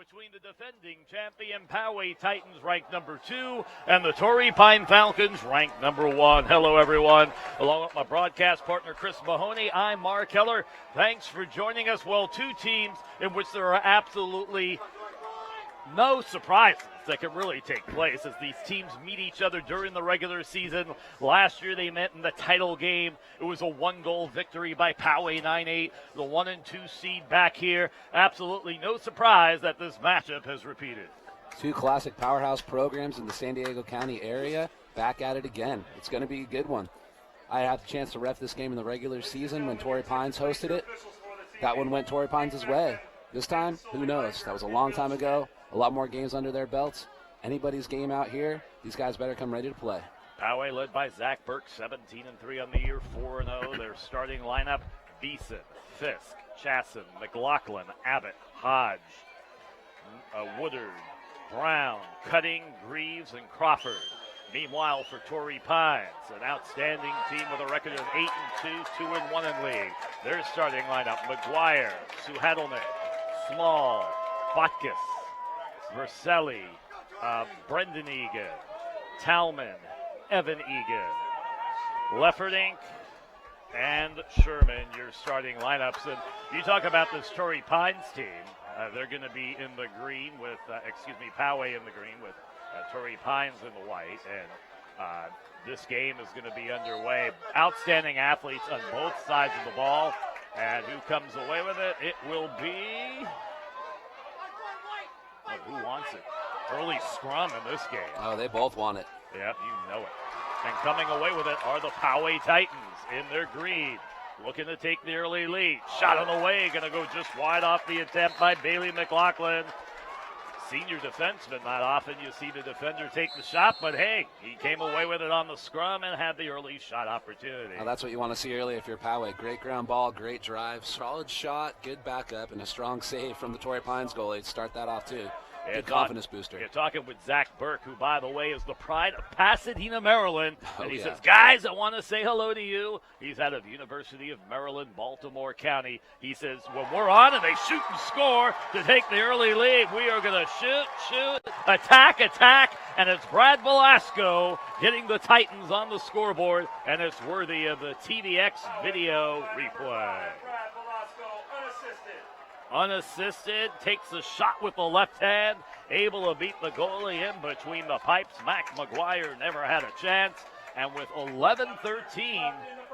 between the defending champion Poway Titans, ranked number 2, and the Torrey Pine Falcons, ranked number 1. Hello, everyone. Along with my broadcast partner, Chris Mahoney, I'm Mark Heller. Thanks for joining us. Well, two teams in which there are absolutely no surprises that can really take place as these teams meet each other during the regular season. Last year they met in the title game. It was a one-goal victory by Poway 9-8, the 1 and 2 seed back here. Absolutely no surprise that this matchup has repeated. Two classic powerhouse programs in the San Diego County area back at it again. It's going to be a good one. I had the chance to ref this game in the regular season when Torrey Pines hosted it. That one went Torrey Pines' way. This time, who knows? That was a long time ago. A lot more games under their belts. Anybody's game out here, these guys better come ready to play. Poway led by Zach Burke, 17-3 on the year, 4-0. Their starting lineup: Beeson, Fisk, Chasson, McLaughlin, Abbott, Hodge, Woodard, Brown, Cutting, Greaves, and Crawford. Meanwhile, for Torrey Pines, an outstanding team with a record of 8-2, 2-1 in league. Their starting lineup: McGuire, Suhadelnik, Small, Botkus, Verselli, Brendan Egan, Talman, Evan Egan, Lefferdink, and Sherman, your starting lineups. And you talk about this Torrey Pines team. They're going to be in the green with, Poway in the green with Torrey Pines in the white. And this game is going to be underway. Outstanding athletes on both sides of the ball. And who comes away with it? It will be... who wants it? Early scrum in this game. Oh, they both want it. Yep, you know it. And coming away with it are the Poway Titans in their green, looking to take the early lead. Shot on the way, going to go just wide off the attempt by Bailey McLaughlin. Senior defenseman, not often you see the defender take the shot, but hey, he came away with it on the scrum and had the early shot opportunity. Now that's what you want to see early if you're Poway. Great ground ball, great drive, solid shot, good backup, and a strong save from the Torrey Pines goalie to start that off too. Good confidence booster. You're talking with Zach Burke, who, by the way, is the pride of Pasadena, Maryland. And he yeah. says, guys, I want to say hello to you. He's out of the University of Maryland, Baltimore County. He says, when we're on and they shoot and score to take the early lead, we are going to shoot, attack, and it's Brad Velasco getting the Titans on the scoreboard, and it's worthy of the TVX video replay. Unassisted, takes a shot with the left hand, able to beat the goalie in between the pipes. Mac McGuire never had a chance, and with 11-13,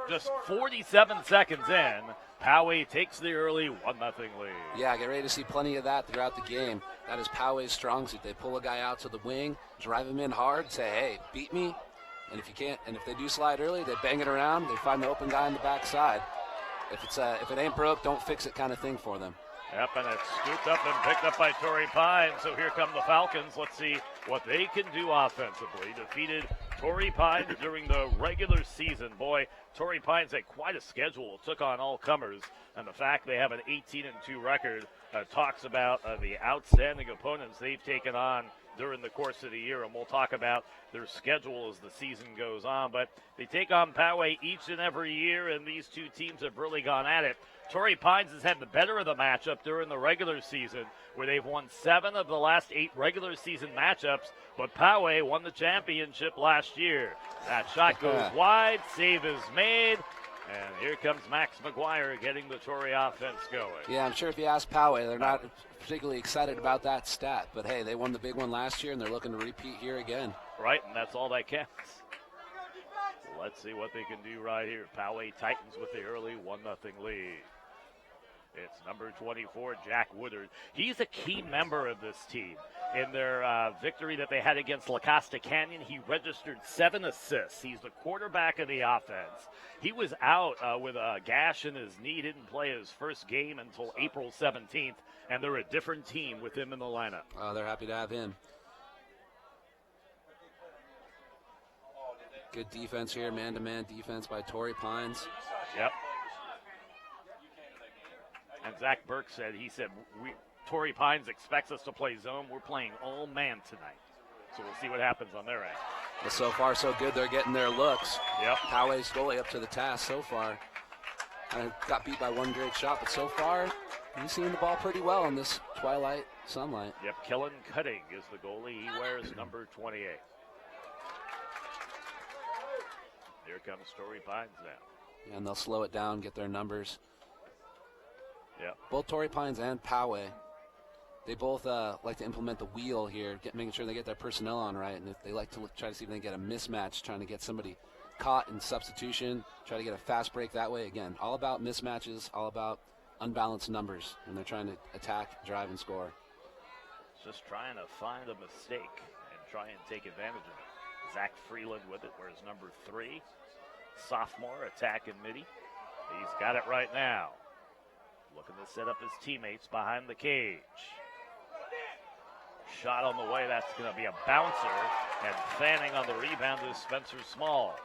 just 47 seconds in, Poway takes the early 1-0 lead. Yeah, get ready to see plenty of that throughout the game. That is Poway's strong suit. They pull a guy out to the wing, drive him in hard, say, hey, beat me. And if you can't, and if they do slide early, they bang it around, they find the open guy on the backside. If it ain't broke, don't fix it kind of thing for them. Yep, and it's scooped up and picked up by Torrey Pines. So here come the Falcons. Let's see what they can do offensively. Defeated Torrey Pines during the regular season. Boy, Torrey Pines had quite a schedule. Took on all comers. And the fact they have an 18-2 record talks about the outstanding opponents they've taken on during the course of the year. And we'll talk about their schedule as the season goes on. But they take on Poway each and every year, and these two teams have really gone at it. Torrey Pines has had the better of the matchup during the regular season, where they've won 7 of the last 8 regular season matchups, but Poway won the championship last year. That shot goes wide, save is made, and here comes Max McGuire getting the Torrey offense going. Yeah, I'm sure if you ask Poway, they're not particularly excited about that stat, but hey, they won the big one last year, and they're looking to repeat here again. Right, and that's all that counts. Let's see what they can do right here. Poway Titans with the early 1-0 lead. It's number 24, Jack Woodard. He's a key member of this team. In their victory that they had against La Costa Canyon, he registered 7 assists. He's the quarterback of the offense. He was out with a gash in his knee, didn't play his first game until April 17th, and they're a different team with him in the lineup. They're happy to have him. Good defense here, man-to-man defense by Torrey Pines. Yep. And Zach Burke said, Torrey Pines expects us to play zone. We're playing all man tonight. So we'll see what happens on their end. Well, so far, so good. They're getting their looks. Yep. Poway's goalie up to the task so far. Got beat by one great shot, but so far, He's seeing the ball pretty well in this twilight sunlight. Yep, Killen Cutting is the goalie. He wears number 28. Here comes Torrey Pines now. And they'll slow it down, get their numbers. Yep. Both Torrey Pines and Poway, they both like to implement the wheel here, making sure they get their personnel on right. And if they like to try to see if they can get a mismatch, trying to get somebody caught in substitution, try to get a fast break that way. Again, all about mismatches, all about unbalanced numbers when they're trying to attack, drive, and score. Just trying to find a mistake and try and take advantage of it. Zach Freeland with it, whereas number 3, sophomore, attacking midi. He's got it right now. Looking to set up his teammates behind the cage. Shot on the way, that's going to be a bouncer, and fanning on the rebound is Spencer Small.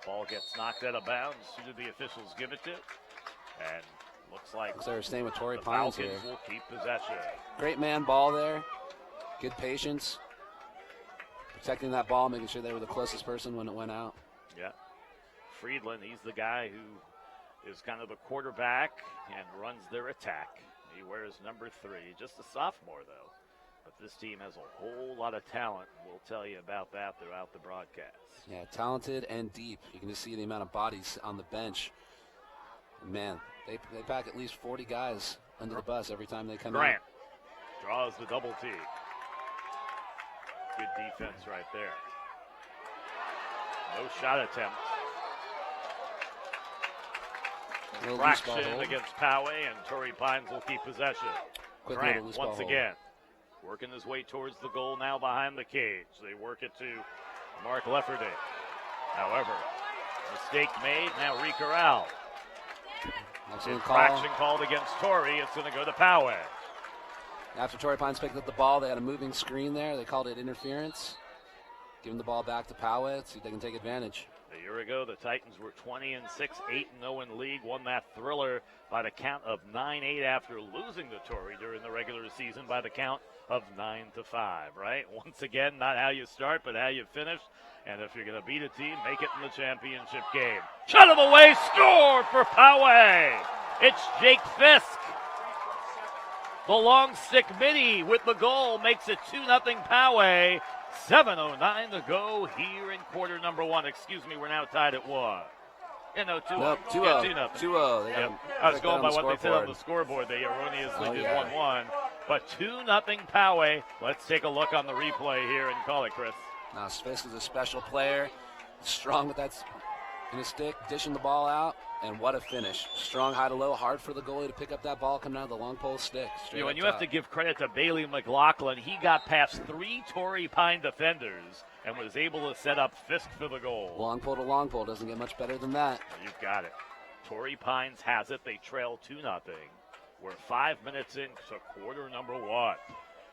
Ball gets knocked out of bounds. Who did the officials give it to? And looks like they're staying with Torrey the Pines Falcons here. will keep possession. Great man ball there. Good patience. Protecting that ball, making sure they were the closest person when it went out. Yeah. Friedland, he's the guy who is kind of the quarterback and runs their attack. He wears number 3. Just a sophomore, though. But this team has a whole lot of talent, and we'll tell you about that throughout the broadcast. Yeah, talented and deep. You can just see the amount of bodies on the bench. Man, they pack at least 40 guys under the bus every time they come Grant draws the double T. Good defense right there. No shot attempt. Fraction against Poway, and Torrey Pines will keep possession. Grant once again working his way towards the goal now behind the cage. They work it to Mark Lefferday. However, mistake made, now recorral. Infraction called against Torrey. It's going to go to Poway. After Torrey Pines picked up the ball, they had a moving screen there. They called it interference. Giving the ball back to Poway. Let's see if they can take advantage. A year ago, the Titans were 20-6, 8-0 in league. Won that thriller by the count of 9-8 after losing to Torrey during the regular season by the count of 9-5. Right? Once again, not how you start, but how you finish. And if you're going to beat a team, make it in the championship game. Shot of away, score for Poway. It's Jake Fisk. The long stick midi with the goal makes it 2-0 Poway. 7:09 to go here in quarter number 1. Excuse me, we're now tied at 1. Yeah, no, 2-0. Nope, 2-0. Yeah, 2-0. Yep. I was going by what they said on the scoreboard. They erroneously did 1-1. But 2-0 Poway. Let's take a look on the replay here and call it, Chris. Now, Fisk is a special player. Strong with that in his stick, dishing the ball out. And what a finish. Strong high to low, hard for the goalie to pick up that ball coming out of the long pole stick. And you have to give credit to Bailey McLaughlin. He got past 3 Torrey Pine defenders and was able to set up Fisk for the goal. Long pole to long pole. Doesn't get much better than that. You've got it. Torrey Pines has it. They trail 2-0. We're 5 minutes into quarter number 1.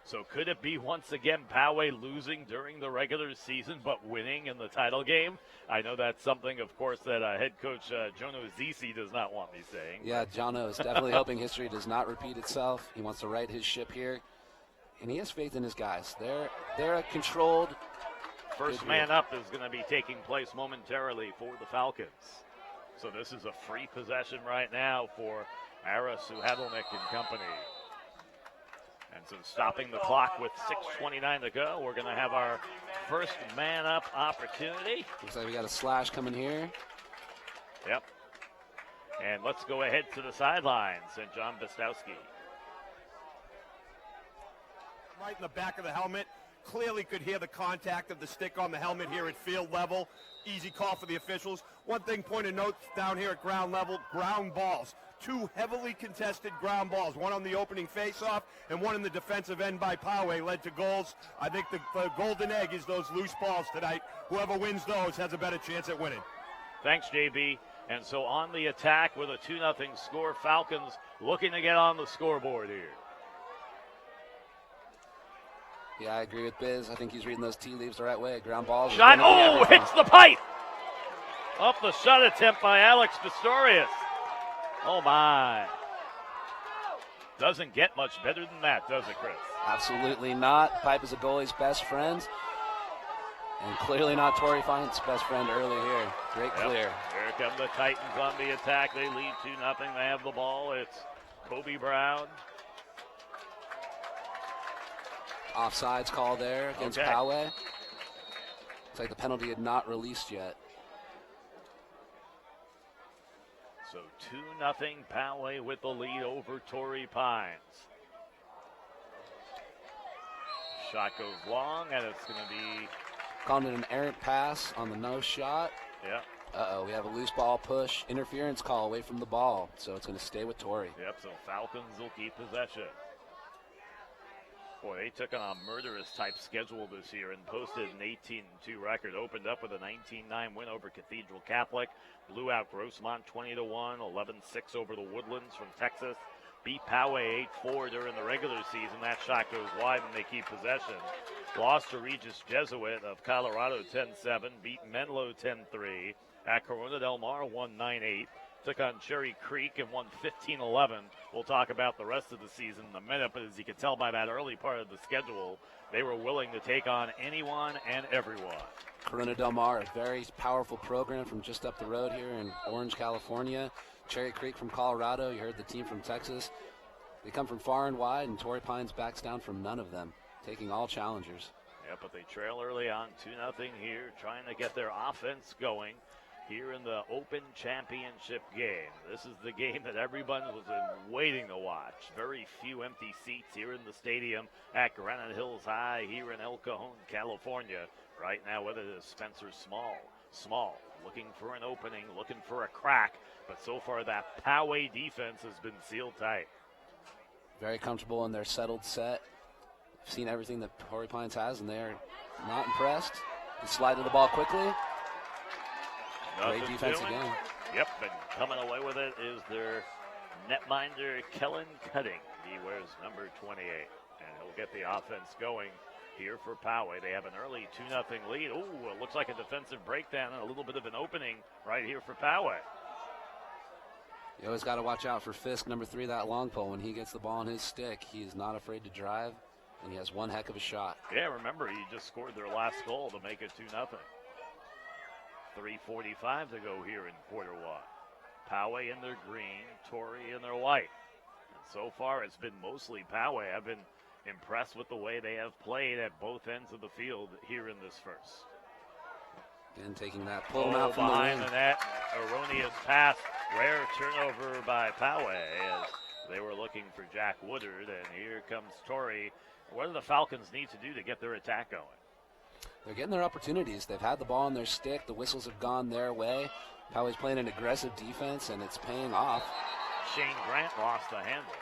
So could it be once again Poway losing during the regular season but winning in the title game? I know that's something, of course, that head coach Jono Zisi does not want me saying. Yeah, Jono is definitely hoping history does not repeat itself. He wants to right his ship here, and he has faith in his guys. They're a controlled. First man up is going to be taking place momentarily for the Falcons. So this is a free possession right now for Aris Suhadelnik and company. And so stopping the clock with 6:29 to go, we're going to have our first man-up opportunity. Looks like we got a slash coming here. Yep. And let's go ahead to the sidelines, and John Bastowski. Right in the back of the helmet. Clearly could hear the contact of the stick on the helmet here at field level. Easy call for the officials. One thing, point of note down here at ground level, ground balls. 2 heavily contested ground balls, one on the opening faceoff and one in the defensive end by Poway led to goals. I think the golden egg is those loose balls tonight. Whoever wins those has a better chance at winning. Thanks, JB. And so on the attack with a 2-0 score, Falcons looking to get on the scoreboard here. Yeah, I agree with Biz. I think he's reading those tea leaves the right way. Ground balls. Shot, hits the pipe! Up the shot attempt by Alex Pistorius. Oh, my. Doesn't get much better than that, does it, Chris? Absolutely not. Pipe is a goalie's best friend. And clearly not Torrey Pines' best friend early here. Great clear. Here come the Titans on the attack. They lead 2-0. They have the ball. It's Kobe Brown. Offsides call there against Okay. Poway. Looks like the penalty had not released yet. So 2-0 Poway with the lead over Torrey Pines. Shot goes long, and it's going to be... Calling it an errant pass on the no shot. Yeah. Uh-oh, we have a loose ball push. Interference call away from the ball, so it's going to stay with Torrey. Yep, so Falcons will keep possession. Boy, they took on a murderous type schedule this year and posted an 18-2 record. Opened up with a 19-9 win over Cathedral Catholic. Blew out Grossmont 20-1, 11-6 over the Woodlands from Texas. Beat Poway 8-4 during the regular season. That shot goes wide and they keep possession. Lost to Regis Jesuit of Colorado 10-7. Beat Menlo 10-3. At Corona Del Mar won 9-8. Took on Cherry Creek and won 15-11. We'll talk about the rest of the season in a minute, but as you can tell by that early part of the schedule, they were willing to take on anyone and everyone. Corona Del Mar, a very powerful program from just up the road here in Orange, California. Cherry Creek from Colorado. You heard the team from Texas. They come from far and wide, and Torrey Pines backs down from none of them, taking all challengers. Yeah, but they trail early on 2-0 here, trying to get their offense going here in the Open Championship game. This is the game that everyone was waiting to watch. Very few empty seats here in the stadium at Granite Hills High here in El Cajon, California. Right now, whether it is Spencer Small, looking for an opening, looking for a crack, but so far that Poway defense has been sealed tight. Very comfortable in their settled set. Seen everything that Torrey Pines has, and they're not impressed. They slide to the ball quickly. Great defense again. Yep, and coming away with it is their netminder, Kellen Cutting. He wears number 28, and he'll get the offense going here for Poway. They have an early 2-0 lead. Ooh, it looks like a defensive breakdown and a little bit of an opening right here for Poway. You always got to watch out for Fisk, number 3, that long pole. When he gets the ball on his stick, he is not afraid to drive, and he has one heck of a shot. Yeah, remember, he just scored their last goal to make it 2-0. 3:45 to go here in quarter one. Poway in their green, Torrey in their white. And so far, it's been mostly Poway. I've been impressed with the way they have played at both ends of the field here in this first. Again, taking that pull him out from behind the the net, erroneous pass, rare turnover by Poway as they were looking for Jack Woodard, and here comes Torrey. What do the Falcons need to do to get their attack going? They're getting their opportunities. They've had the ball on their stick. The whistles have gone their way. Poway's playing an aggressive defense, and it's paying off. Shane Grant lost the handle.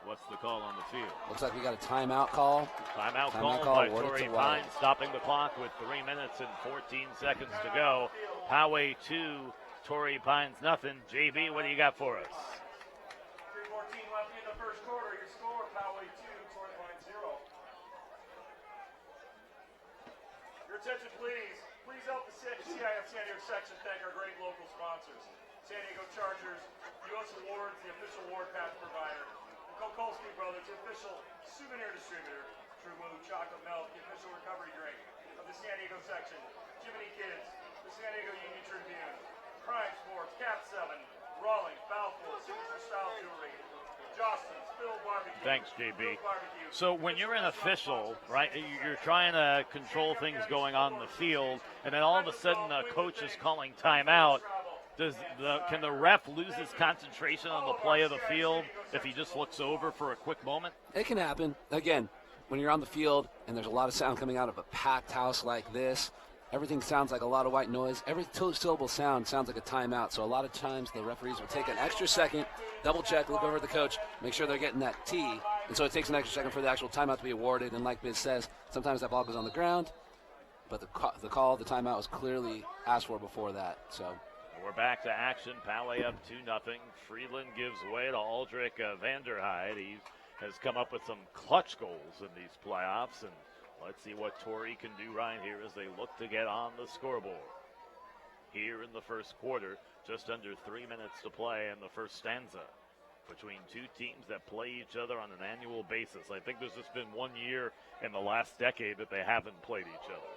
What's the call on the field? Looks like we got a timeout call. Timeout call by Torrey Pines, stopping the clock with 3 minutes and 14 seconds to go. Poway 2, Torrey Pines nothing. JB, what do you got for us? 3:14 left in the first quarter. Your score, Poway 2, Torrey Pines 0. Your attention, please. Please help the CIF San Diego section thank our great local sponsors. San Diego Chargers, U.S. Awards, the official award pass provider. And Kokolsky Brothers, the official souvenir distributor. True Blue Chocolate Milk, the official recovery drink of the San Diego section. Jiminy Kids, the San Diego Union Tribune. Prime Sports, Cap 7, Rawlings, Balfour, Signature Style Jewelry. Jostens, Phil Barbecue. Thanks, JB. So when you're an official, right, you're trying to control things going on in the field, and then all of a sudden a coach is calling timeout. Can the ref lose his concentration on the play of the field if he just looks over for a quick moment? It can happen. Again, when you're on the field and there's a lot of sound coming out of a packed house like this, everything sounds like a lot of white noise. Every syllable sound sounds like a timeout. So a lot of times the referees will take an extra second, double check, look over at the coach, make sure they're getting that T. And so it takes an extra second for the actual timeout to be awarded. And like Biz says, sometimes that ball goes on the ground, but the timeout was clearly asked for before that. So we're back to action. Poway up 2-0. Freeland gives way to Aldrich Vanderhyde. He has come up with some clutch goals in these playoffs, and let's see what Torrey can do right here as they look to get on the scoreboard. Here in the first quarter, just under 3 minutes to play in the first stanza between two teams that play each other on an annual basis. I think there's just been 1 year in the last decade that they haven't played each other.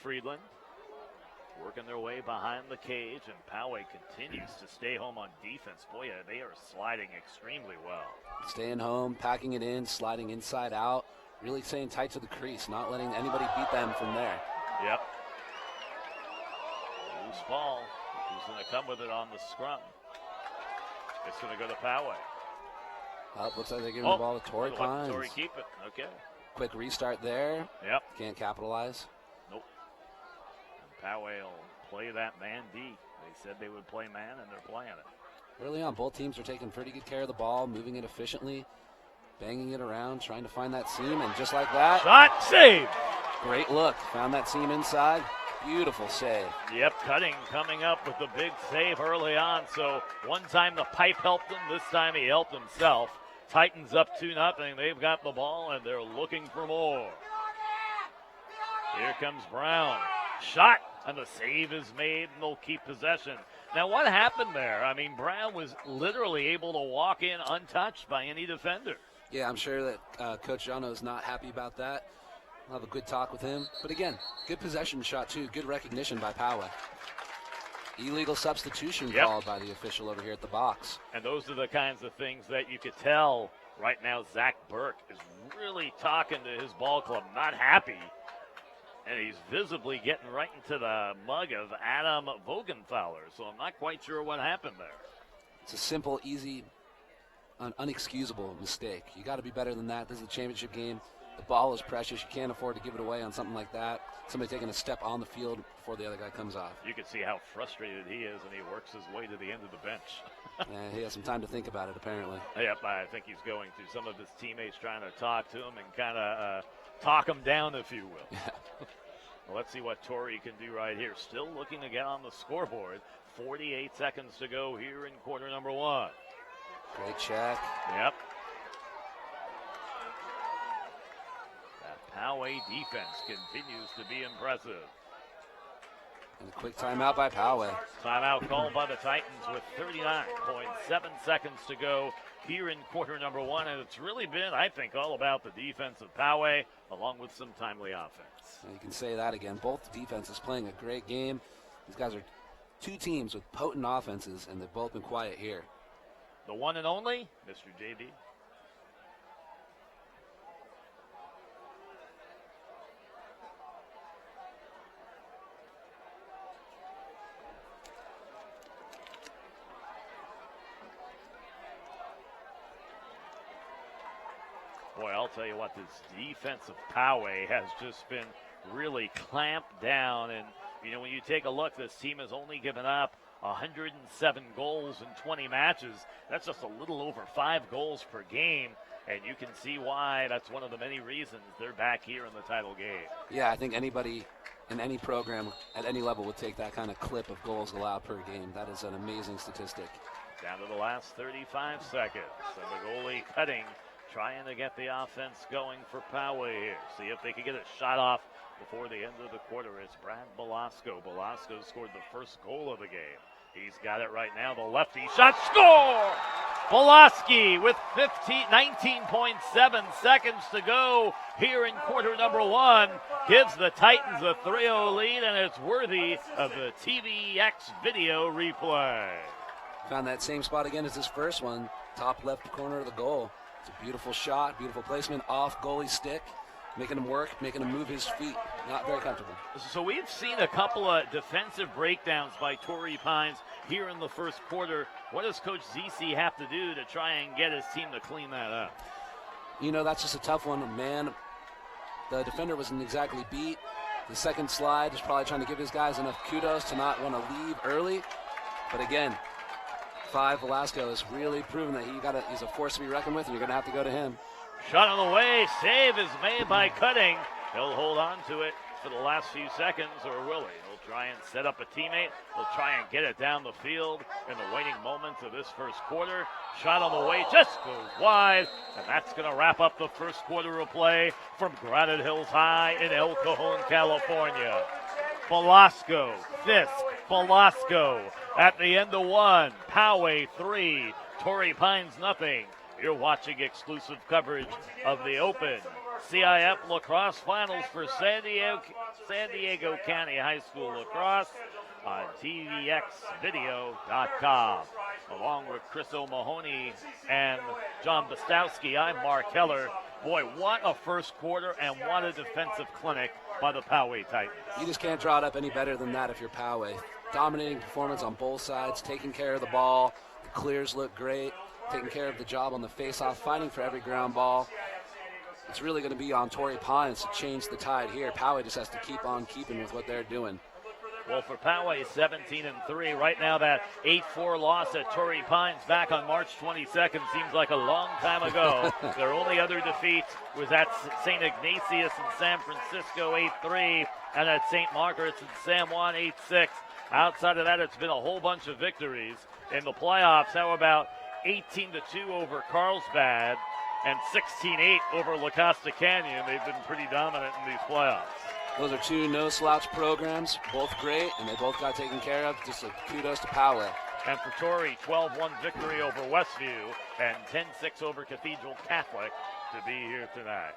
Freeland working their way behind the cage, and Poway continues to stay home on defense. Boy, they are sliding extremely well. Staying home, packing it in, sliding inside out, really staying tight to the crease, not letting anybody beat them from there. Yep. Loose ball. Who's going to come with it on the scrum? It's going to go to Poway. Looks like they're giving the ball to Torrey Pines. Torrey keep it. Okay. Quick restart there. Yep. Can't capitalize. Nope. And Poway will play that man D. They said they would play man, and they're playing it. Early on, both teams are taking pretty good care of the ball, moving it efficiently, banging it around, trying to find that seam, and just like that. Shot, save. Great look. Found that seam inside. Beautiful save. Yep, Cutting coming up with the big save early on. So one time the pipe helped him, this time he helped himself. Titans up 2-0. They've got the ball, and they're looking for more. Here comes Brown. Shot, and the save is made, and they'll keep possession. Now, what happened there? I mean, Brown was literally able to walk in untouched by any defender. Yeah, I'm sure that Coach Jano is not happy about that. I'll have a good talk with him. But again, good possession shot, too. Good recognition by Poway. Illegal substitution called by the official over here at the box. And those are the kinds of things that you could tell right now. Zach Burke is really talking to his ball club, not happy. And he's visibly getting right into the mug of Adam Vogenthaler. So I'm not quite sure what happened there. It's a simple, easy, unexcusable mistake. You got to be better than that. This is a championship game. The ball is precious. You can't afford to give it away on something like that. Somebody taking a step on the field before the other guy comes off. You can see how frustrated he is, and he works his way to the end of the bench. Yeah, he has some time to think about it, apparently. Yep, I think he's going to. Some of his teammates trying to talk to him and kind of talk him down, if you will. Yeah. Well, let's see what Torrey can do right here. Still looking to get on the scoreboard. 48 seconds to go here in quarter number one. Great check. Yep. That Poway defense continues to be impressive. And a quick timeout by Poway. Timeout called by the Titans with 39.7 seconds to go here in quarter number one. And it's really been, I think, all about the defense of Poway along with some timely offense. And you can say that again. Both defenses playing a great game. These guys are two teams with potent offenses, and they've both been quiet here. The one and only, Mr. JB. Boy, I'll tell you what, this defense of Poway has just been really clamped down. And, you know, when you take a look, this team has only given up 107 goals in 20 matches. That's just a little over 5 goals per game. And you can see why that's one of the many reasons they're back here in the title game. Yeah, I think anybody in any program at any level would take that kind of clip of goals allowed per game. That is an amazing statistic. Down to the last 35 seconds. And the goalie Cutting trying to get the offense going for Poway here. See if they can get a shot off before the end of the quarter. It's Brad Belasco. Belasco scored the first goal of the game. He's got it right now. The lefty shot, score! Pulaski with 19.7 seconds to go here in quarter number one. Gives the Titans a 3-0 lead, and it's worthy of the TVX video replay. Found that same spot again as his first one. Top left corner of the goal. It's a beautiful shot, beautiful placement off goalie stick. Making him work, making him move his feet. Not very comfortable. So we've seen a couple of defensive breakdowns by Torrey Pines here in the first quarter. What does Coach Zisi have to do to try and get his team to clean that up? You know, that's just a tough one. Man, the defender wasn't exactly beat. The second slide is probably trying to give his guys enough kudos to not want to leave early. But again, Velasco has really proven that he's a force to be reckoned with, and you're going to have to go to him. Shot on the way. Save is made by Cutting. He'll hold on to it for the last few seconds, or will he? He'll try and set up a teammate. He'll try and get it down the field in the waning moments of this first quarter. Shot on the way just goes wide, and that's going to wrap up the first quarter of play from Granite Hills High in El Cajon, California. Velasco, Fisk, Velasco at the end of one. Poway 3, Torrey Pines nothing. You're watching exclusive coverage of the Open CIF Lacrosse Finals for San Diego County High School Lacrosse on tvxvideo.com. Along with Chris O'Mahony and John Bostowski, I'm Mark Heller. Boy, what a first quarter and what a defensive clinic by the Poway Titans. You just can't draw it up any better than that if you're Poway. Dominating performance on both sides, taking care of the ball. The clears look great, taking care of the job on the face-off, fighting for every ground ball. It's really going to be on Torrey Pines to change the tide here. Poway just has to keep on keeping with what they're doing. Well, for Poway, 17-3. Right now, that 8-4 loss at Torrey Pines back on March 22nd seems like a long time ago. Their only other defeat was at St. Ignatius in San Francisco, 8-3, and at St. Margaret's in San Juan, 8-6. Outside of that, it's been a whole bunch of victories. In the playoffs, how about 18-2 over Carlsbad and 16-8 over La Costa Canyon? They've been pretty dominant in these playoffs. Those are two no-slouch programs, both great, and they both got taken care of. Just a kudos to Poway. And for Torrey, 12-1 victory over Westview and 10-6 over Cathedral Catholic to be here tonight.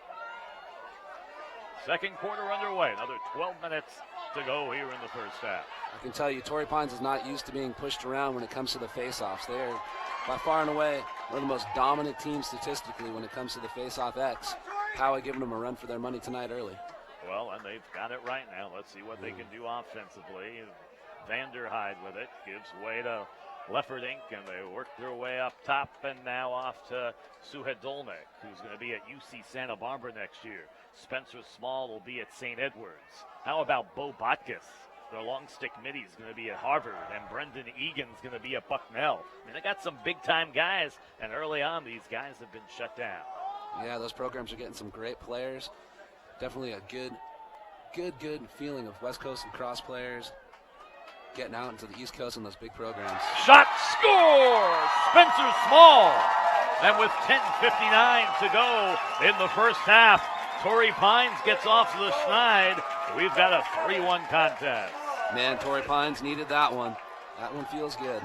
Second quarter underway. Another 12 minutes to go here in the first half. I can tell you, Torrey Pines is not used to being pushed around when it comes to the face-offs. They are, by far and away, one of the most dominant teams statistically when it comes to the face-off X. Poway giving them a run for their money tonight early. Well, and they've got it right now. Let's see what they can do offensively. Vanderhyde with it. Gives way to Lefferdink, and they work their way up top and now off to Suhedolnik, who's going to be at UC Santa Barbara next year. Spencer Small will be at St. Edwards. How about Bo Botkus? Their long stick midi is going to be at Harvard, and Brendan Egan's going to be at Bucknell. I mean, they got some big-time guys, and early on, these guys have been shut down. Yeah, those programs are getting some great players. Definitely a good feeling of West Coast and cross players getting out into the East Coast in those big programs. Shot, score! Spencer Small! And with 10:59 to go in the first half, Torrey Pines gets off the schneid. We've got a 3-1 contest. Man, Torrey Pines needed that one. That one feels good.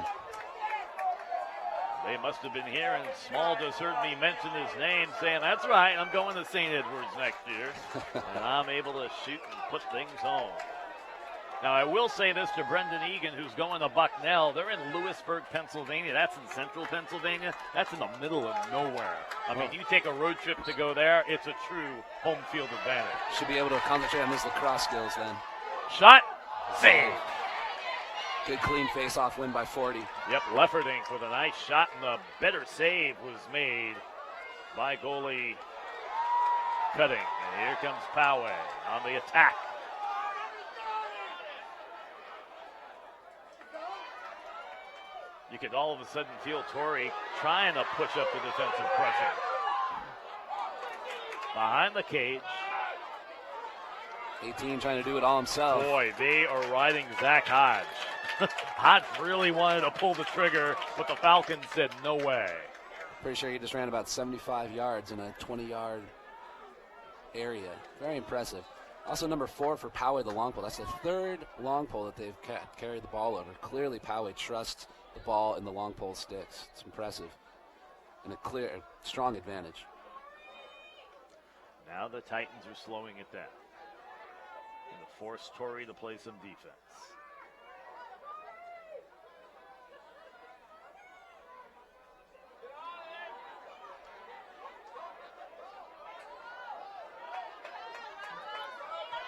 They must have been here, and Small just heard me mention his name, saying, that's right, I'm going to St. Edwards next year. And I'm able to shoot and put things home. Now, I will say this to Brendan Egan, who's going to Bucknell. They're in Lewisburg, Pennsylvania. That's in central Pennsylvania. That's in the middle of nowhere. I mean, you take a road trip to go there, it's a true home field advantage. Should be able to concentrate on his lacrosse skills then. Shot, save. Good clean face-off win by 40. Yep, Lefferdink with a nice shot, and the better save was made by goalie Cutting. And here comes Poway on the attack. You could all of a sudden feel Torrey trying to push up the defensive pressure. Behind the cage. 18 trying to do it all himself. Boy, they are riding Zach Hodge. Hodge really wanted to pull the trigger, but the Falcons said no way. Pretty sure he just ran about 75 yards in a 20-yard area. Very impressive. Also, number 4 for Poway, the long pole. That's the third long pole that they've carried the ball over. Clearly, Poway trusts the ball in the long pole sticks. It's impressive. And a strong advantage. Now the Titans are slowing it down. And to force Torrey to play some defense.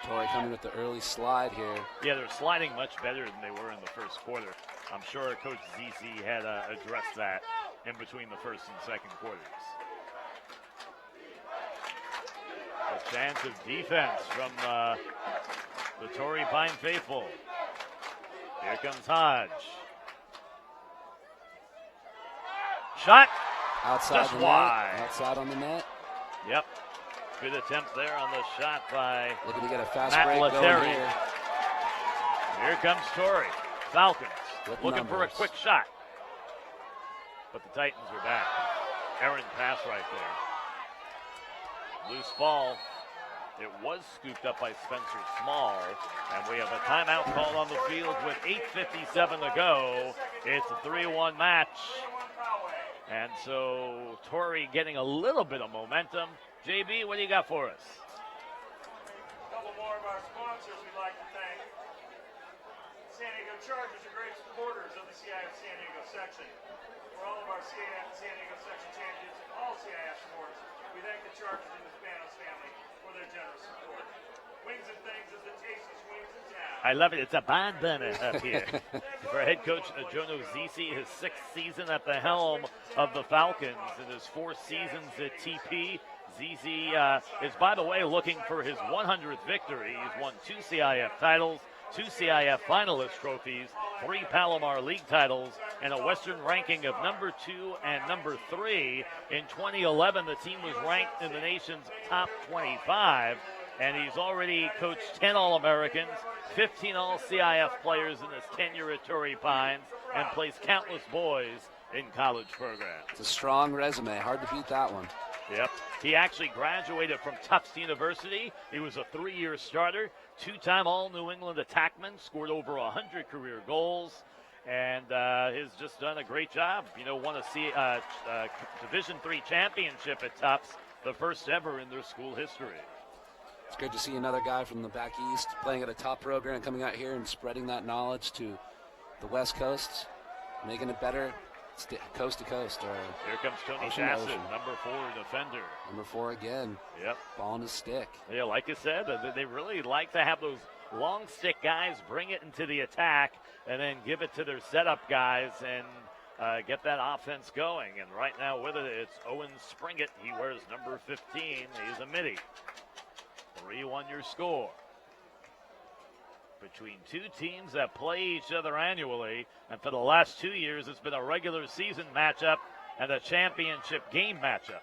Torrey coming with the early slide here. Yeah, they're sliding much better than they were in the first quarter. I'm sure Coach ZC had addressed that in between the first and second quarters. A chance of defense from the Torrey Pine faithful. Here comes Hodge. Shot. Outside just the wide. net. Outside on the net. Yep. Good attempt there on the shot by looking to get a fast Matt break Lettieri. going here. Here comes Torrey. Falcons With looking for a numbers. quick shot. But the Titans are back. Errant pass right there. Loose ball. It was scooped up by Spencer Small. And we have a timeout called on the field with 8:57 to go. It's a 3-1 match. And so Torrey getting a little bit of momentum. JB, what do you got for us? A couple more of our sponsors we'd like to thank. San Diego Chargers are great supporters of the CIF San Diego section. For all of our CIF San Diego section champions and all CIF sports, we thank the Chargers and the Spanos family for their generous support. Wings and Things is the tastiest wings in town. I love it. It's a bon burner up here. For head coach Jono Zisi, his 6th season at the helm of the Falcons and his 4 seasons at TP. Zisi is, by the way, looking for his 100th victory. He's won 2 CIF titles, 2 CIF finalist trophies, 3 Palomar League titles, and a Western ranking of number 2 and number 3. In 2011, the team was ranked in the nation's top 25. And he's already coached 10 All-Americans, 15 All-CIF players in his tenure at Torrey Pines, and plays countless boys in college programs. It's a strong resume. Hard to beat that one. Yep. He actually graduated from Tufts University. He was a 3-year starter, 2-time All-New England attackman, scored over 100 career goals, and has just done a great job. You know, won a Division III championship at Tufts, the first ever in their school history. It's good to see another guy from the back east playing at a top program, coming out here and spreading that knowledge to the West Coast, making it better coast to coast. Or here comes Tony ocean to Jackson, ocean. number 4 defender. Number 4 again. Yep. Ball on his stick. Yeah, like I said, they really like to have those long stick guys bring it into the attack and then give it to their setup guys and get that offense going. And right now with it, it's Owen Springett. He wears number 15. He's a midi. 3-1 your score. Between 2 teams that play each other annually, and for the last 2 years, it's been a regular season matchup and a championship game matchup.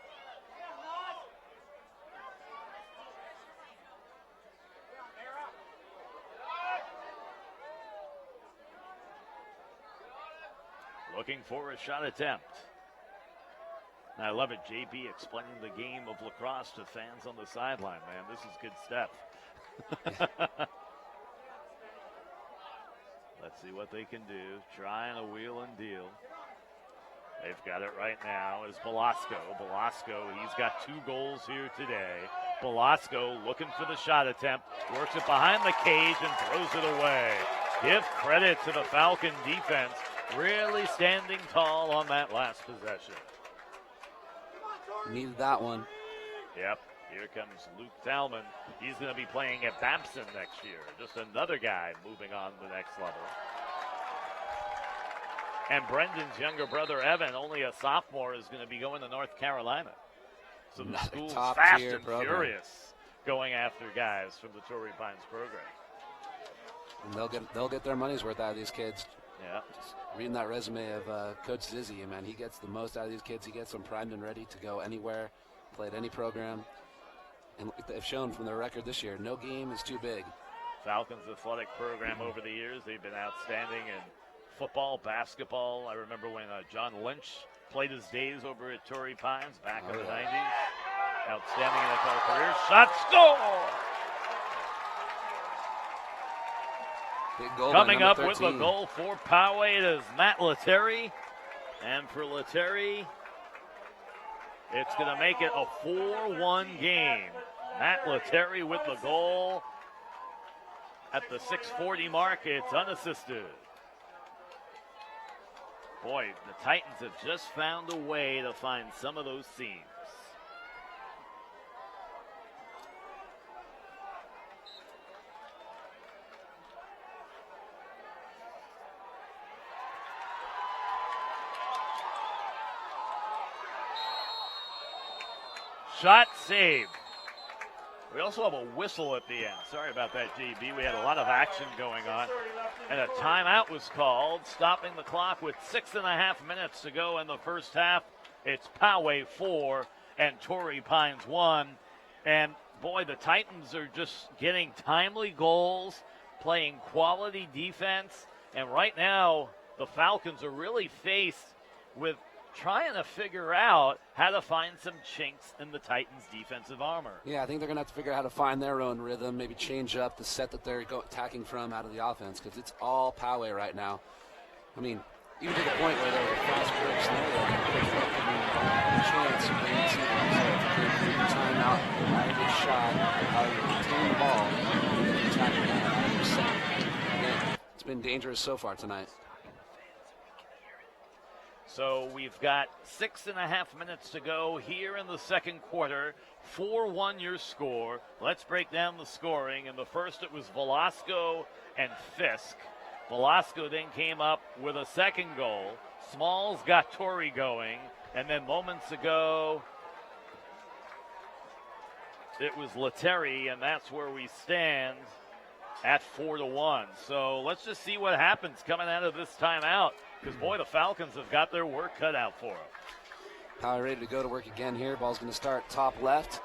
Looking for a shot attempt. And I love it, JB explaining the game of lacrosse to fans on the sideline, man. This is good stuff. Let's see what they can do. Trying a wheel and deal. They've got it right now is Belasco. Belasco, he's got 2 goals here today. Belasco looking for the shot attempt. Works it behind the cage and throws it away. Give credit to the Falcon defense. Really standing tall on that last possession. Needed that one. Yep. Here comes Luke Talman. He's going to be playing at Babson next year. Just another guy moving on to the next level. And Brendan's younger brother, Evan, only a sophomore, is going to be going to North Carolina. So the school's fast and furious going after guys from the Torrey Pines program. And they'll get their money's worth out of these kids. Yeah. Just reading that resume of Coach Zizzy, man, he gets the most out of these kids. He gets them primed and ready to go anywhere, play at any program. And they've shown from their record this year, no game is too big. Falcons athletic program over the years, they've been outstanding in football, basketball. I remember when John Lynch played his days over at Torrey Pines back in the 90s. Outstanding NFL career. Shot, score! Big goal Coming up 13. with the goal for Poway, it is Matt Lettieri. And for Lettieri, it's going to make it a 4-1 game. Matt Lettieri with the goal at the 6:40 mark. It's unassisted. Boy, the Titans have just found a way to find some of those seams. Shot saved. We also have a whistle at the end. Sorry about that, JB. We had a lot of action going on. And a timeout was called, stopping the clock with 6.5 minutes to go in the first half. It's Poway 4 and Torrey Pines 1. And, boy, the Titans are just getting timely goals, playing quality defense. And right now, the Falcons are really faced with trying to figure out how to find some chinks in the Titans' defensive armor. Yeah, I think they're going to have to figure out how to find their own rhythm, maybe change up the set that they're attacking from out of the offense, because it's all Poway right now. I mean, even to the point where there was a fast break scenario, a chance to bring the result. The timeout, not a good shot, how you retain the ball, and then you attack it down. Again, it's been dangerous so far tonight. So we've got 6.5 minutes to go here in the second quarter. 4-1 your score. Let's break down the scoring. In the first, it was Velasco and Fisk. Velasco then came up with a second goal. Smalls got Torrey going. And then moments ago, it was Lettieri, and that's where we stand at 4-1. So let's just see what happens coming out of this timeout. Because, boy, the Falcons have got their work cut out for them. Poway ready to go to work again here. Ball's going to start top left.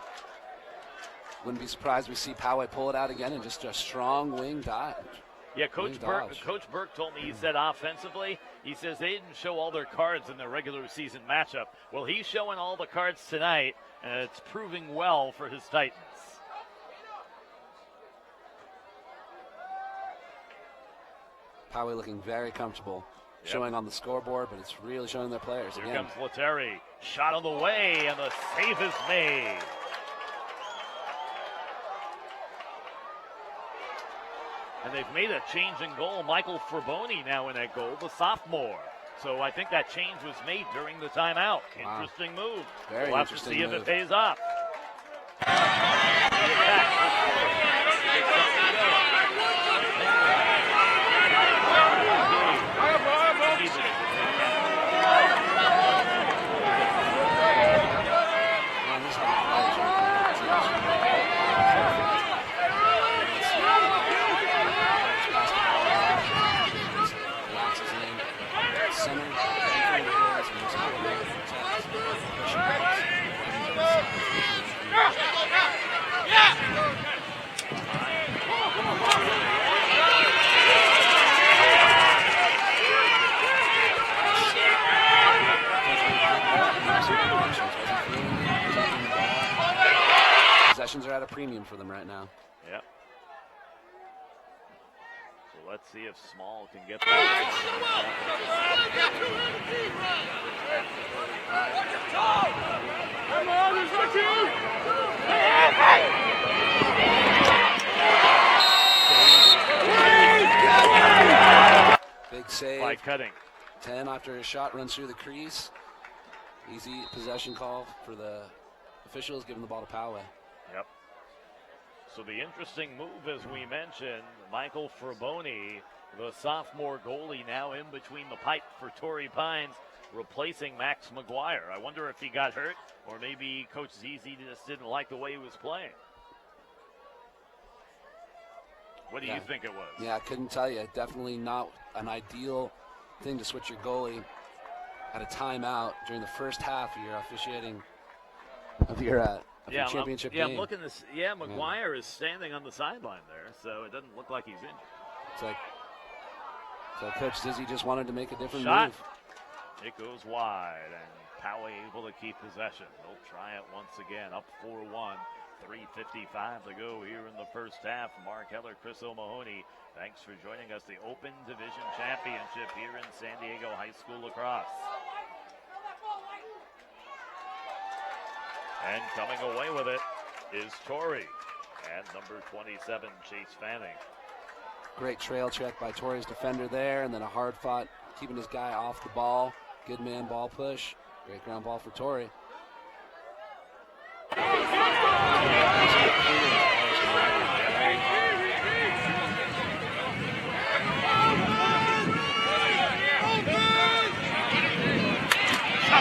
Wouldn't be surprised we see Poway pull it out again and just a strong wing dodge. Yeah, Coach Burke told me, he said offensively, he says they didn't show all their cards in their regular season matchup. Well, he's showing all the cards tonight, and it's proving well for his Titans. Poway looking very comfortable. Yep. Showing on the scoreboard, but it's really showing their players. Here again. Comes Lettieri. Shot on the way, and the save is made. And they've made a change in goal. Michael Fraboni now in that goal, the sophomore. So I think that change was made during the timeout. Wow. Interesting move. Very we'll interesting have to see move. if it pays off. Possessions are at a premium for them right now. Yep. So let's see if Small can get that. Big save. By Cutting. 10 after a shot runs through the crease. Easy possession call for the officials, giving the ball to Poway. Yep. So the interesting move, as we mentioned, Michael Fraboni, the sophomore goalie, now in between the pipe for Torrey Pines, replacing Max McGuire. I wonder if he got hurt, or maybe Coach Zizi just didn't like the way he was playing. What do you think it was? Yeah, I couldn't tell you. Definitely not an ideal thing to switch your goalie at a timeout during the first half of your officiating of your championship game. I'm looking this. Yeah, McGuire is standing on the sideline there, so it doesn't look like he's injured. So Coach Zizzy just wanted to make a different shot. move. It goes wide, and Poway able to keep possession. They'll try it once again, up 4-1. 3:55 to go here in the first half. Mark Heller, Chris O'Mahony, thanks for joining us. The Open Division Championship here in San Diego High School Lacrosse. And coming away with it is Torrey and number 27, Chase Fanning. Great trail check by Torrey's defender there, and then a hard fought, keeping his guy off the ball. Good man ball push. Great ground ball for Torrey.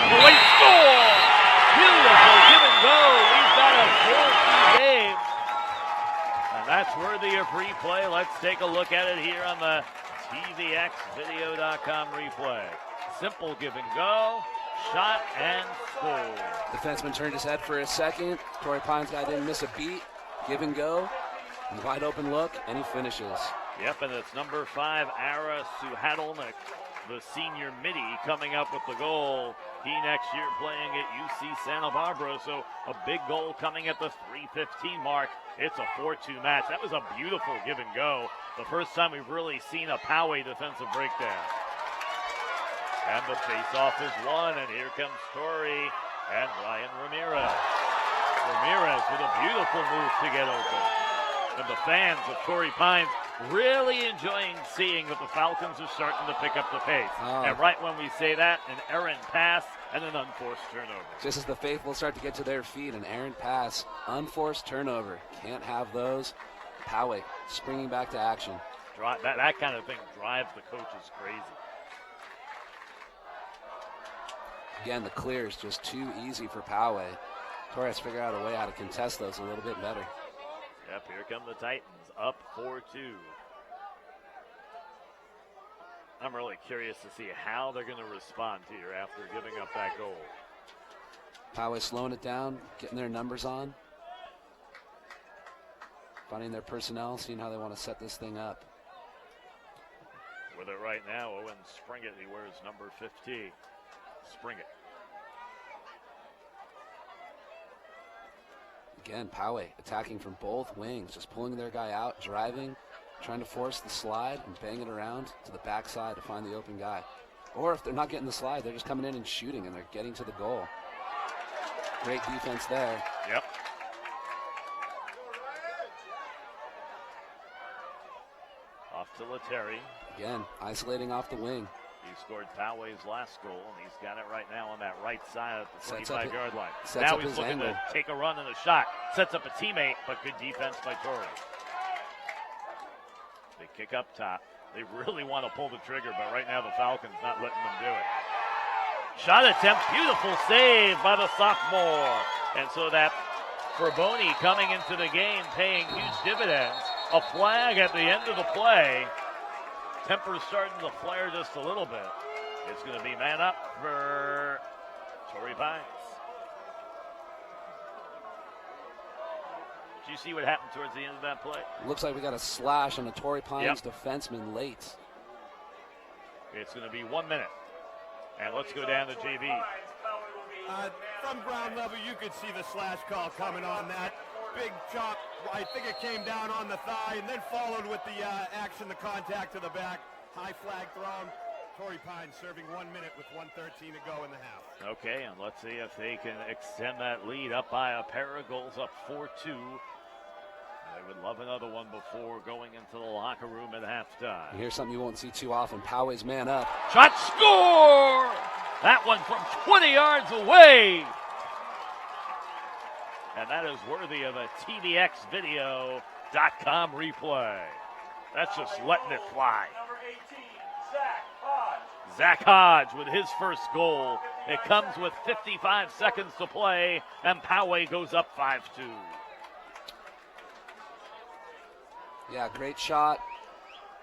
Great score! Beautiful give and go. We've got a 4-2 game. And that's worthy of replay. Let's take a look at it here on the tvxvideo.com replay. Simple give and go. Shot and score. Defenseman turned his head for a second. Torrey Pines guy didn't miss a beat. Give and go. Wide open look, and he finishes. Yep, and it's number 5, Ara Suhadolnik, the senior midi, coming up with the goal. He next year playing at UC Santa Barbara, so a big goal coming at the 3:15 mark. It's a 4-2 match. That was a beautiful give and go. The first time we've really seen a Poway defensive breakdown. And the face-off is won, and here comes Torrey and Ryan Ramirez. Ramirez with a beautiful move to get open. And the fans of Torrey Pines really enjoying seeing that the Falcons are starting to pick up the pace. Oh. And right when we say that, an errant pass and an unforced turnover. Just as the faithful start to get to their feet, an errant pass, unforced turnover. Can't have those. Poway springing back to action. That kind of thing drives the coaches crazy. Again, the clear is just too easy for Poway. Torres figure out a way how to contest those a little bit better. Yep, here come the Titans, up 4-2. I'm really curious to see how they're going to respond here after giving up that goal. Poway slowing it down, getting their numbers on. Finding their personnel, seeing how they want to set this thing up. With it right now, Owen Springett, he wears number 15. Springett. Again, Poway attacking from both wings, just pulling their guy out, driving, trying to force the slide and bang it around to the backside to find the open guy. Or if they're not getting the slide, they're just coming in and shooting, and they're getting to the goal. Great defense there. Yep. Off to Letary. Again, isolating off the wing. He scored Poway's last goal, and he's got it right now on that right side of the Sets up 25-yard line. sets Now up he's his looking angle. to take a run and a shot. Sets up a teammate, but good defense by Torrey. They kick up top. They really want to pull the trigger, but right now the Falcons not letting them do it. Shot attempt, beautiful save by the sophomore. And so that Fraboni coming into the game, paying huge dividends. A flag at the end of the play. Temper's starting to flare just a little bit. It's going to be man up for Torrey Pines. Did you see what happened towards the end of that play? Looks like we got a slash on a Torrey Pines defenseman late. It's going to be 1 minute. And let's go down to JV. From ground level, you could see the slash call coming on that. Big chop. I think it came down on the thigh and then followed with the action, the contact to the back. High flag thrown. Torrey Pines serving 1 minute with 1:13 to go in the half. Okay, and let's see if they can extend that lead up by a pair of goals, up 4-2. They would love another one before going into the locker room at halftime. Here's something you won't see too often. Poway's man up. Shot, score! That one from 20 yards away. And that is worthy of a TVXvideo.com replay. That's just letting it fly. Number 18, Zach Hodge. Zach Hodge with his first goal. It comes with 55 seconds to play, and Poway goes up 5-2. Yeah, great shot.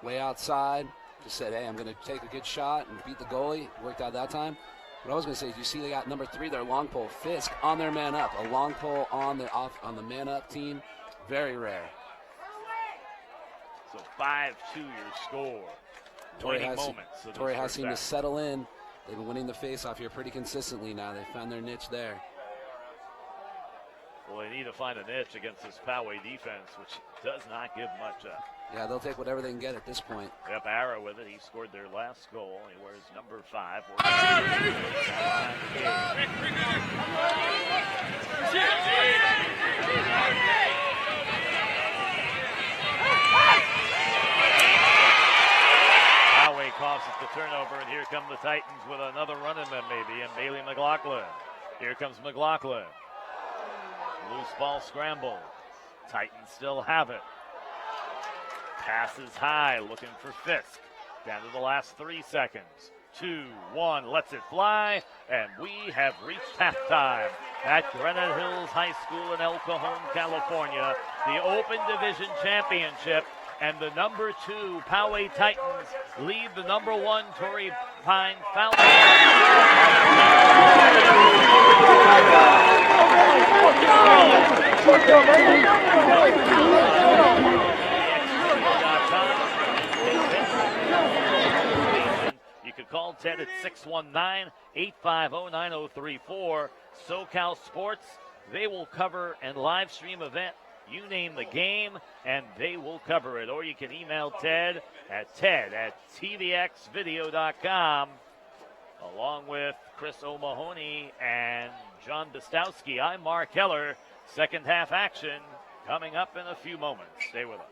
Way outside. Just said, hey, I'm going to take a good shot and beat the goalie. Worked out that time. What I was going to say is, you see they got number 3, their long pole, Fisk, on their man up. A long pole on the man up team. Very rare. So 5-2 your score. Torrey Winning has moments. of this Torrey has first seemed to half. settle in. They've been winning the faceoff here pretty consistently now. They found their niche there. Well, they need to find a niche against this Poway defense, which does not give much up. Yeah, they'll take whatever they can get at this point. Yep, Ara with it. He scored their last goal. He wears number 5. Poway causes the turnover, and here come the Titans with another run in them maybe, and Bailey McLaughlin. Here comes McLaughlin. Loose ball scramble. Titans still have it. Passes high, looking for Fisk. Down to the last 3 seconds. 2, 1, lets it fly, and we have reached halftime at Granite Hills High School in El Cajon, California. The Open Division Championship, and the number 2 Poway Titans lead the number 1 Torrey Pines Falcons. You could call Ted at 619-850-9034. SoCal Sports, they will cover and live stream event. You name the game, and they will cover it. Or you can email Ted at tvxvideo.com. Along with Chris O'Mahony and John Dostowski, I'm Mark Heller. Second half action coming up in a few moments. Stay with us.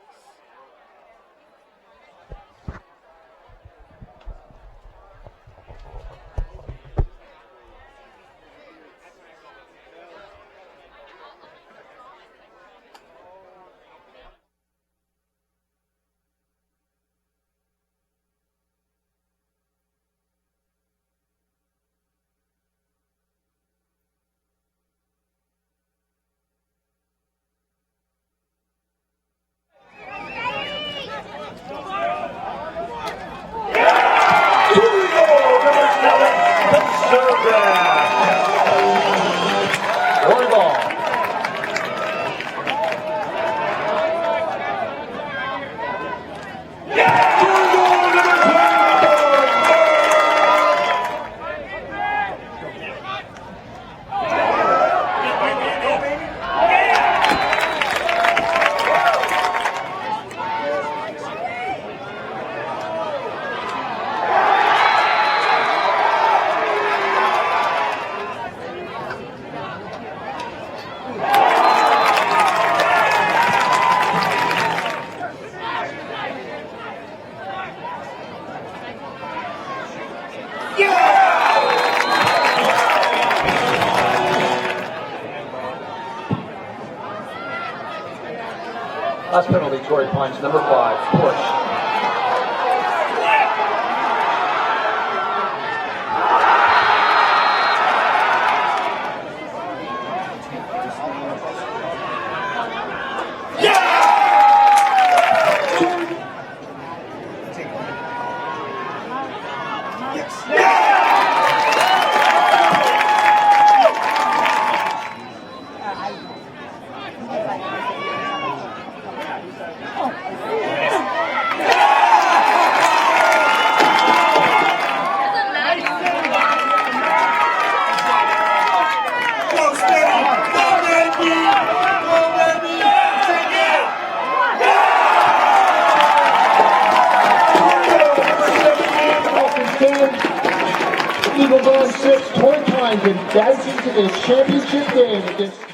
Last penalty, Torrey Pines, number 5, push. Eagles on 6, Torrey Pines advancing to the championship game against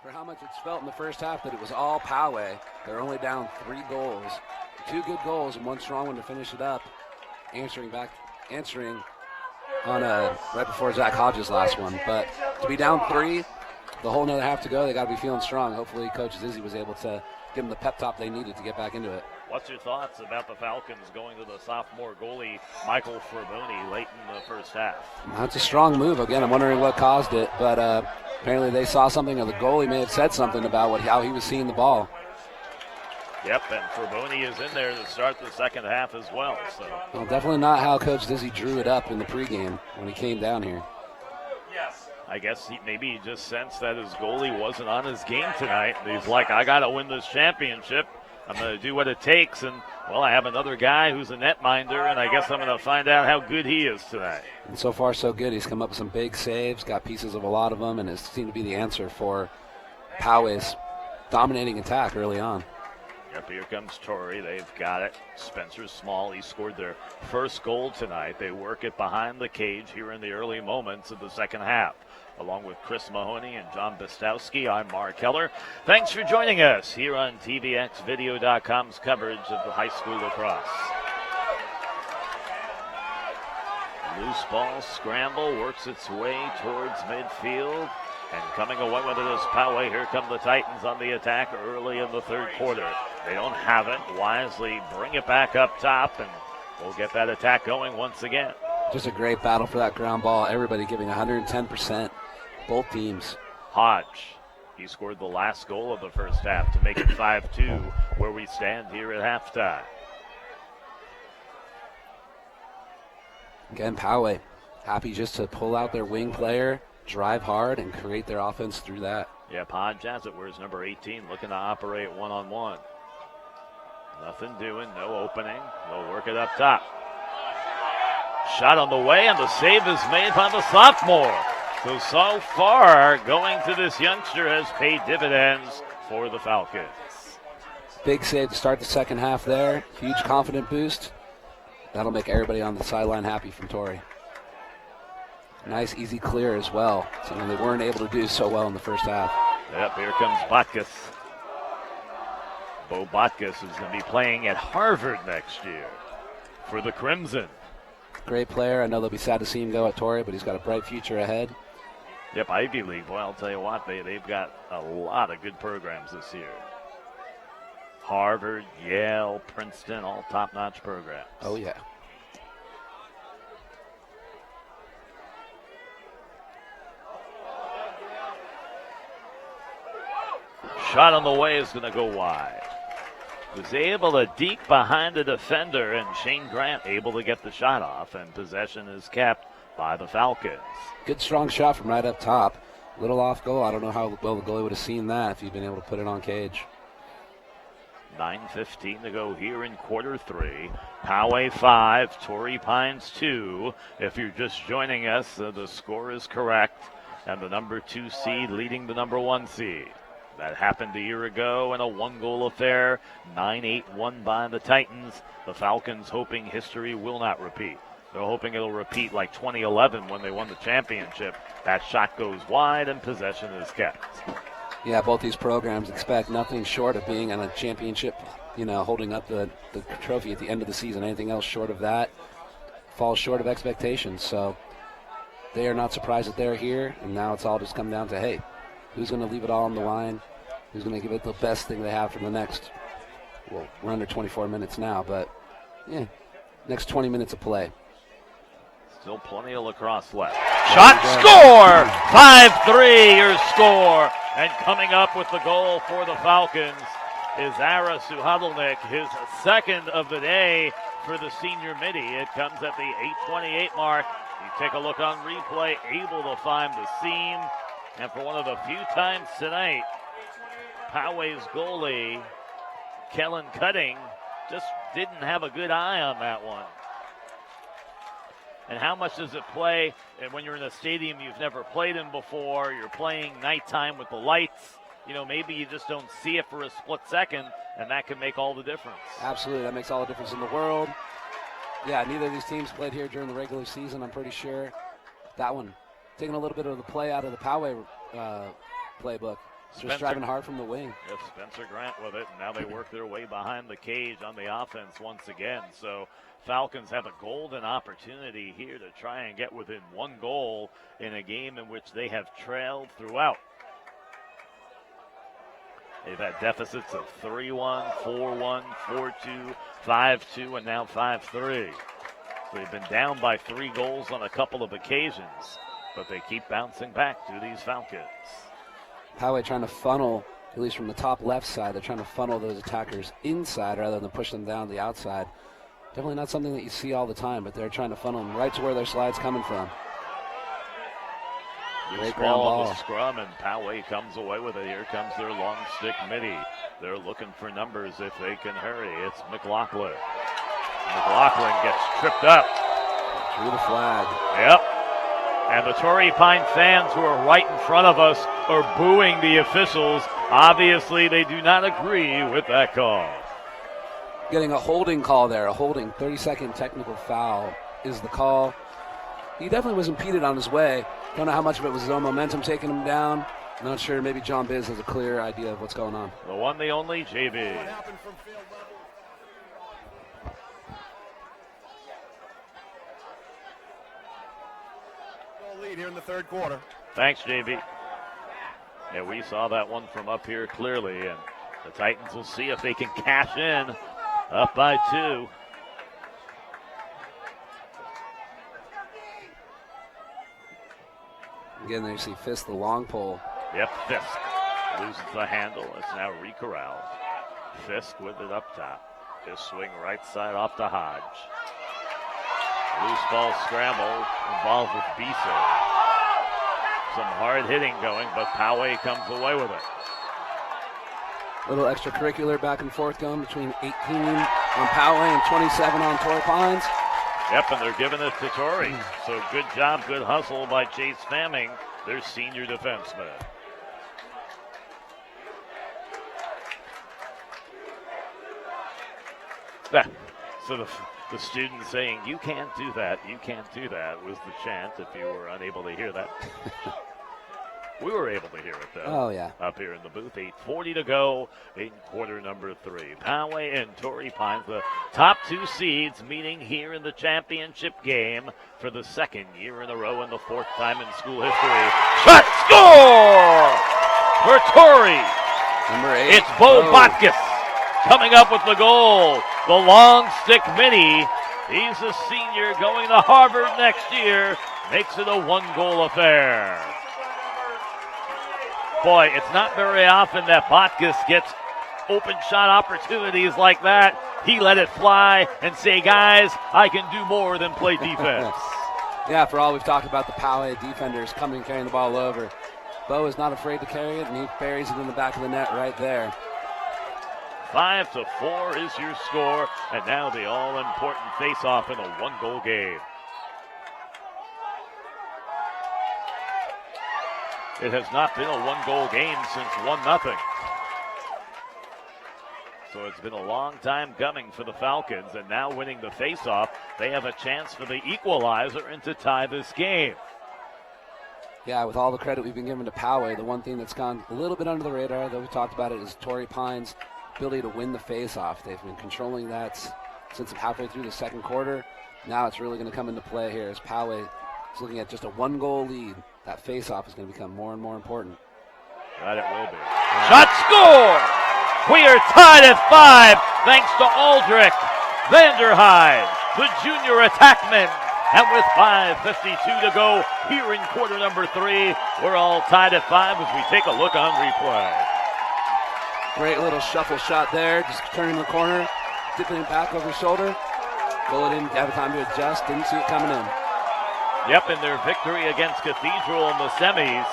For how much it's felt in the first half that it was all Poway. They're only down 3 goals. 2 good goals and 1 strong one to finish it up. Answering on right before Zach Hodges' last one. But to be down 3, the whole another half to go, they got to be feeling strong. Hopefully Coach Zizzy was able to give them the pep talk they needed to get back into it. What's your thoughts about the Falcons going to the sophomore goalie Michael Fraboni late in the first half? That's a strong move. Again, I'm wondering what caused it, but apparently they saw something, or the goalie may have said something about how he was seeing the ball. Yep, and Fraboni is in there to start the second half as well. So, well, definitely not how Coach Zizzy drew it up in the pregame when he came down here. I guess maybe he just sensed that his goalie wasn't on his game tonight. He's like, I got to win this championship. I'm going to do what it takes. And, well, I have another guy who's a netminder, and I guess I'm going to find out how good he is tonight. And so far, so good. He's come up with some big saves, got pieces of a lot of them, and has seemed to be the answer for Poway's dominating attack early on. Yep, here comes Torrey. They've got it. Spencer Small, he scored their first goal tonight. They work it behind the cage here in the early moments of the second half. Along with Chris Mahoney and John Bastowski, I'm Mark Keller. Thanks for joining us here on TVXVideo.com's coverage of the high school lacrosse. Loose ball scramble works its way towards midfield. And coming away with it is Poway. Here come the Titans on the attack early in the third quarter. They don't have it. Wisely bring it back up top, and we'll get that attack going once again. Just a great battle for that ground ball. Everybody giving 110%. Both teams. Hodge, he scored the last goal of the first half to make it 5-2, where we stand here at halftime. Again, Poway happy just to pull out their wing player, drive hard, and create their offense through that. Yep, Hodge has it. Where's number 18 looking to operate one-on-one. Nothing doing, no opening. They'll work it up top. Shot on the way, and the save is made by the sophomore. So far, going to this youngster has paid dividends for the Falcons. Big save to start the second half there. Huge confident boost. That'll make everybody on the sideline happy from Torrey. Nice, easy clear as well. Something they weren't able to do so well in the first half. Yep, here comes Botkus. Bo Botkus is going to be playing at Harvard next year for the Crimson. Great player. I know they'll be sad to see him go at Torrey, but he's got a bright future ahead. Yep, Ivy League. Well, I'll tell you what, they've got a lot of good programs this year. Harvard, Yale, Princeton, all top-notch programs. Oh, yeah. Shot on the way is going to go wide. Was able to deke behind the defender, and Shane Grant able to get the shot off, and possession is kept by the Falcons. Good strong shot from right up top. Little off goal. I don't know how well the goalie would have seen that if he'd been able to put it on cage. 9:15 to go here in quarter 3. Poway 5, Torrey Pines 2. If you're just joining us, the score is correct, and the number 2 seed leading the number 1 seed. That happened a year ago in a 1-goal affair. 9-8 won by the Titans. The Falcons hoping history will not repeat. They're hoping it'll repeat like 2011 when they won the championship. That shot goes wide and possession is kept. Yeah, both these programs expect nothing short of being in a championship, holding up the trophy at the end of the season. Anything else short of that falls short of expectations. So they are not surprised that they're here, and now it's all just come down to, hey, who's going to leave it all on the line? Who's going to give it the best thing they have for the next, well, we're under 24 minutes now, but, next 20 minutes of play. Still plenty of lacrosse left. Shot, score! 5-3, your score. And coming up with the goal for the Falcons is Ara Suhadlnik, his second of the day for the senior midi. It comes at the 8:28 mark. You take a look on replay, able to find the seam. And for one of the few times tonight, Poway's goalie, Kellen Cutting, just didn't have a good eye on that one. And how much does it play? And when you're in a stadium you've never played in before, you're playing nighttime with the lights, maybe you just don't see it for a split second, and that can make all the difference. Absolutely, that makes all the difference in the world. Yeah, neither of these teams played here during the regular season, I'm pretty sure. That one, taking a little bit of the play out of the Poway playbook. Just driving hard from the wing. Yes, Spencer Grant with it, and now they work their way behind the cage on the offense once again. So Falcons have a golden opportunity here to try and get within 1 goal in a game in which they have trailed throughout. They've had deficits of 3-1, 4-1, 4-2, 5-2, and now 5-3. So they've been down by 3 goals on a couple of occasions, but they keep bouncing back to these Falcons. Poway trying to funnel, at least from the top left side, they're trying to funnel those attackers inside rather than push them down the outside. Definitely not something that you see all the time, but they're trying to funnel them right to where their slide's coming from. Great ball on the scrum, and Poway comes away with it. Here comes their long stick midi. They're looking for numbers if they can hurry. It's McLaughlin. McLaughlin gets tripped up. Through the flag. Yep. And the Torrey Pine fans who are right in front of us are booing the officials. Obviously, they do not agree with that call. Getting a holding call there, a holding 30-second technical foul is the call. He definitely was impeded on his way. Don't know how much of it was his own momentum taking him down. Not sure. Maybe John Biz has a clear idea of what's going on. The one, the only, JV. What happened from field level? Goal lead here in the third quarter. Thanks, JV. Yeah, we saw that one from up here clearly, and the Titans will see if they can cash in, up by 2. Again, there you see Fisk, the long pole. Yep, Fisk loses the handle. It's now recorralled. Fisk with it up top. Just swing right side off to Hodge. Loose ball scramble involved with Beeson. Some hard hitting going, but Poway comes away with it. Little extracurricular back and forth going between 18 on Poway and 27 on Torrey Pines. Yep, and they're giving it to Torrey. So good job, good hustle by Chase Famming, their senior defenseman. So the student saying, "You can't do that, you can't do that," was the chant, if you were unable to hear that. We were able to hear it, though. Oh, yeah. Up here in the booth. 8:40 to go in quarter number 3. Poway and Torrey Pines, the top 2 seeds, meeting here in the championship game for the 2nd year in a row and the 4th time in school history. Shot, score for Torrey. Number 8. It's Bo Botkus coming up with the goal. The long stick mini. He's a senior going to Harvard next year. Makes it a 1-goal affair. Boy, it's not very often that Botkus gets open shot opportunities like that. He let it fly and say, guys, I can do more than play defense. Yeah, for all we've talked about the Poway defenders coming and carrying the ball over. Bo is not afraid to carry it, and he buries it in the back of the net right there. 5-4 is your score, and now the all-important face-off in a 1-goal game. It has not been a 1-goal game since 1-0. So it's been a long time coming for the Falcons, and now winning the face-off, they have a chance for the equalizer and to tie this game. Yeah, with all the credit we've been given to Poway, the one thing that's gone a little bit under the radar, though we talked about it, is Torrey Pines' ability to win the face-off. They've been controlling that since halfway through the second quarter. Now it's really going to come into play here as Poway is looking at just a 1-goal lead. That face-off is going to become more and more important. That it will be. Shot, score! We are tied at 5 thanks to Aldrich Vanderhyde, the junior attackman. And with 5:52 to go here in quarter number 3, we're all tied at 5 as we take a look on replay. Great little shuffle shot there, just turning the corner, dipping it back over his shoulder. Bullet in, have time to adjust, didn't see it coming in. Yep, in their victory against Cathedral in the semis,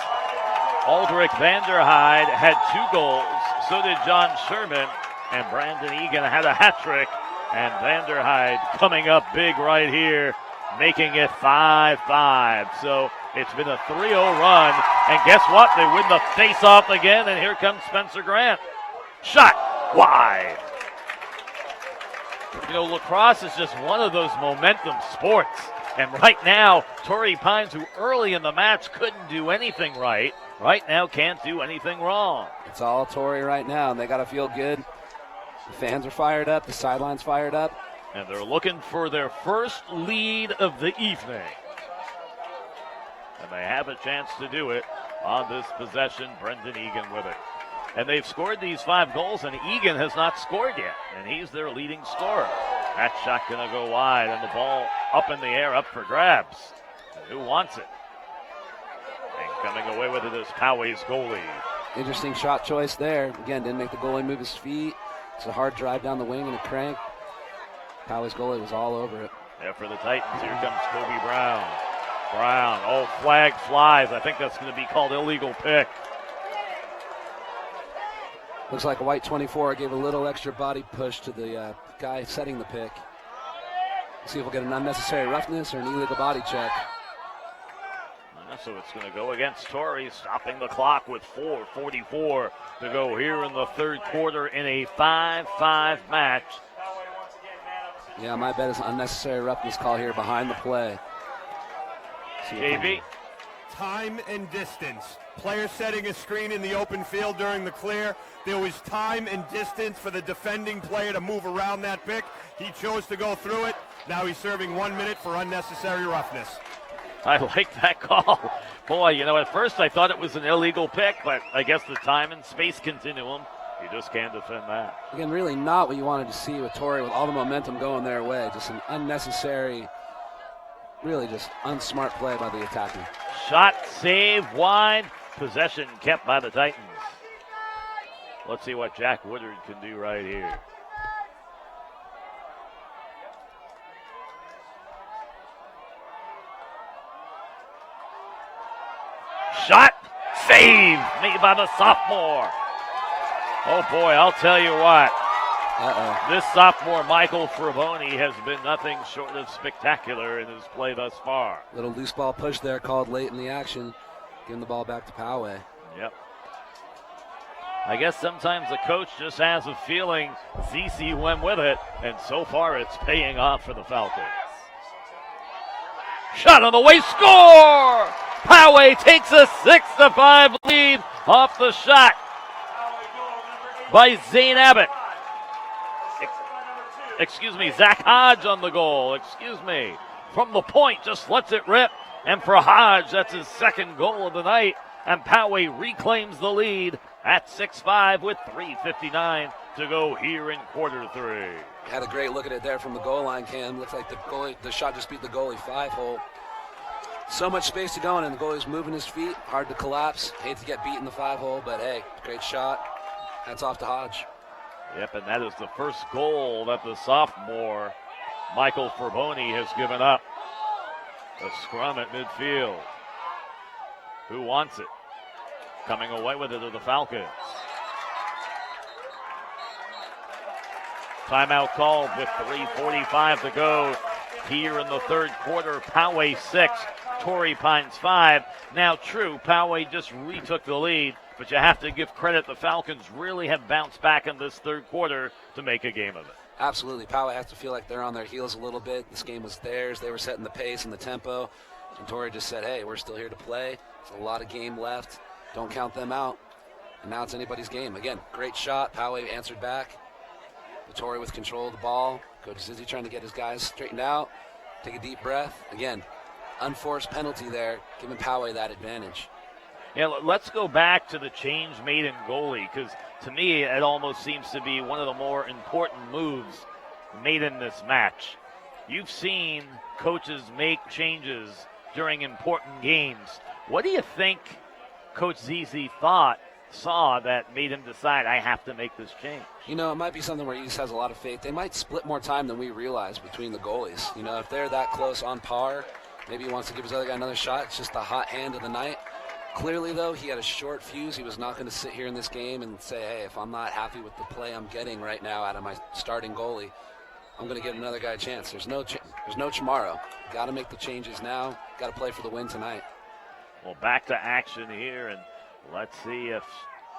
Aldrich Vanderhyde had 2 goals. So did John Sherman, and Brandon Egan had a hat trick. And Vanderhyde coming up big right here, making it 5-5. So it's been a 3-0 run. And guess what? They win the face-off again, and here comes Spencer Grant. Shot wide. You know, lacrosse is just one of those momentum sports. And right now, Torrey Pines, who early in the match couldn't do anything right now can't do anything wrong. It's all Torrey right now, and they got to feel good. The fans are fired up. The sideline's fired up. And they're looking for their first lead of the evening. And they have a chance to do it on this possession. Brendan Egan with it. And they've scored these 5 goals, and Egan has not scored yet. And he's their leading scorer. That shot going to go wide, and the ball up in the air, up for grabs. And who wants it? And coming away with it is Poway's goalie. Interesting shot choice there. Again, didn't make the goalie move his feet. It's a hard drive down the wing and a crank. Poway's goalie was all over it. Yeah, for the Titans, here comes Kobe Brown. Flag flies. I think that's going to be called illegal pick. Looks like a white 24 gave a little extra body push to the guy setting the pick. See if we'll get an unnecessary roughness or an illegal body check. So it's going to go against Torrey, stopping the clock with 4:44 to go here in the third quarter in a 5-5 match. Yeah, my bet is an unnecessary roughness call here behind the play. JB. Time and distance. Player setting a screen in the open field during the clear. There was time and distance for the defending player to move around that pick. He chose to go through it. Now he's serving 1 minute for unnecessary roughness. I like that call. Boy, at first I thought it was an illegal pick, but I guess the time and space continuum, you just can't defend that. Again, really not what you wanted to see with Torrey with all the momentum going their way. Just an unnecessary, really just unsmart play by the attacking. Shot, save, wide, possession kept by the Titans. Let's see what Jack Woodard can do right here. Shot, save, made by the sophomore. Oh boy, I'll tell you what. This sophomore, Michael Fraboni, has been nothing short of spectacular in his play thus far. Little loose ball push there called late in the action. Giving the ball back to Poway. Yep. I guess sometimes the coach just has a feeling ZC went with it, and so far it's paying off for the Falcons. Shot on the way, score! Poway takes a 6-5 lead off the shot by Zane Abbott. Zach Hodge on the goal. From the point, just lets it rip. And for Hodge, that's his second goal of the night. And Poway reclaims the lead at 6-5 with 3:59 to go here in quarter 3. Had a great look at it there from the goal line, Cam. Looks like the shot just beat the goalie 5-hole. So much space to go in, and the goalie's moving his feet. Hard to collapse. Hate to get beat in the 5-hole, but hey, great shot. Hats off to Hodge. Yep, and that is the first goal that the sophomore, Michael Fraboni, has given up. A scrum at midfield. Who wants it? Coming away with it are the Falcons. Timeout called with 3:45 to go here in the third quarter. Poway 6, Torrey Pines 5. Now, true, Poway just retook the lead, but you have to give credit. The Falcons really have bounced back in this third quarter to make a game of it. Absolutely. Poway has to feel like they're on their heels a little bit. This game was theirs. They were setting the pace and the tempo. And Torrey just said, hey, we're still here to play. There's a lot of game left. Don't count them out. And now it's anybody's game. Again, great shot. Poway answered back. But Torrey with control of the ball. Coach Zizzy trying to get his guys straightened out. Take a deep breath. Again, unforced penalty there, giving Poway that advantage. Yeah, let's go back to the change made in goalie, because to me it almost seems to be one of the more important moves made in this match. You've seen coaches make changes during important games. What do you think Coach Zizzy saw that made him decide, I have to make this change? It might be something where he just has a lot of faith. They might split more time than we realize between the goalies. If they're that close on par, maybe he wants to give his other guy another shot. It's just the hot hand of the night. Clearly, though, he had a short fuse. He was not going to sit here in this game and say, hey, if I'm not happy with the play I'm getting right now out of my starting goalie, I'm going to give another guy a chance. There's no tomorrow. Got to make the changes now. Got to play for the win tonight. Well, back to action here, and let's see if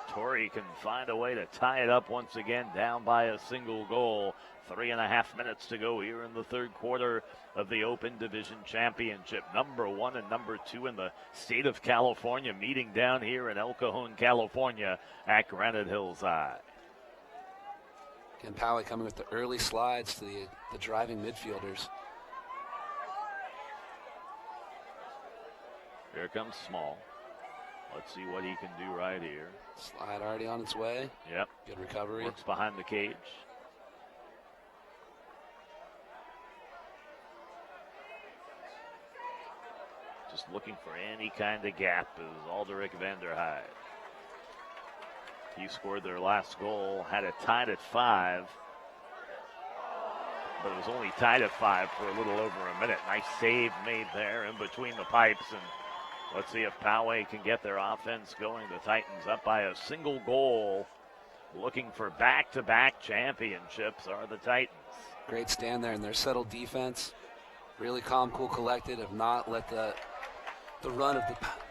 Torrey can find a way to tie it up once again, down by a single goal. 3.5 minutes to go here in the third quarter of the Open Division Championship. Number 1 and number 2 in the state of California meeting down here in El Cajon, California at Granite Hills High. Again, Poway coming with the early slides to the driving midfielders. Here comes Small. Let's see what he can do right here. Slide already on its way. Yep. Good recovery. Works behind the cage. Just looking for any kind of gap is Alderic Vanderhyde. He scored their last goal, had it tied at 5, but it was only tied at 5 for a little over a minute. Nice save made there in between the pipes, and let's see if Poway can get their offense going. The Titans up by a single goal, looking for back-to-back championships are the Titans. Great stand there, and their settled defense. Really calm, cool, collected. Have not let the run of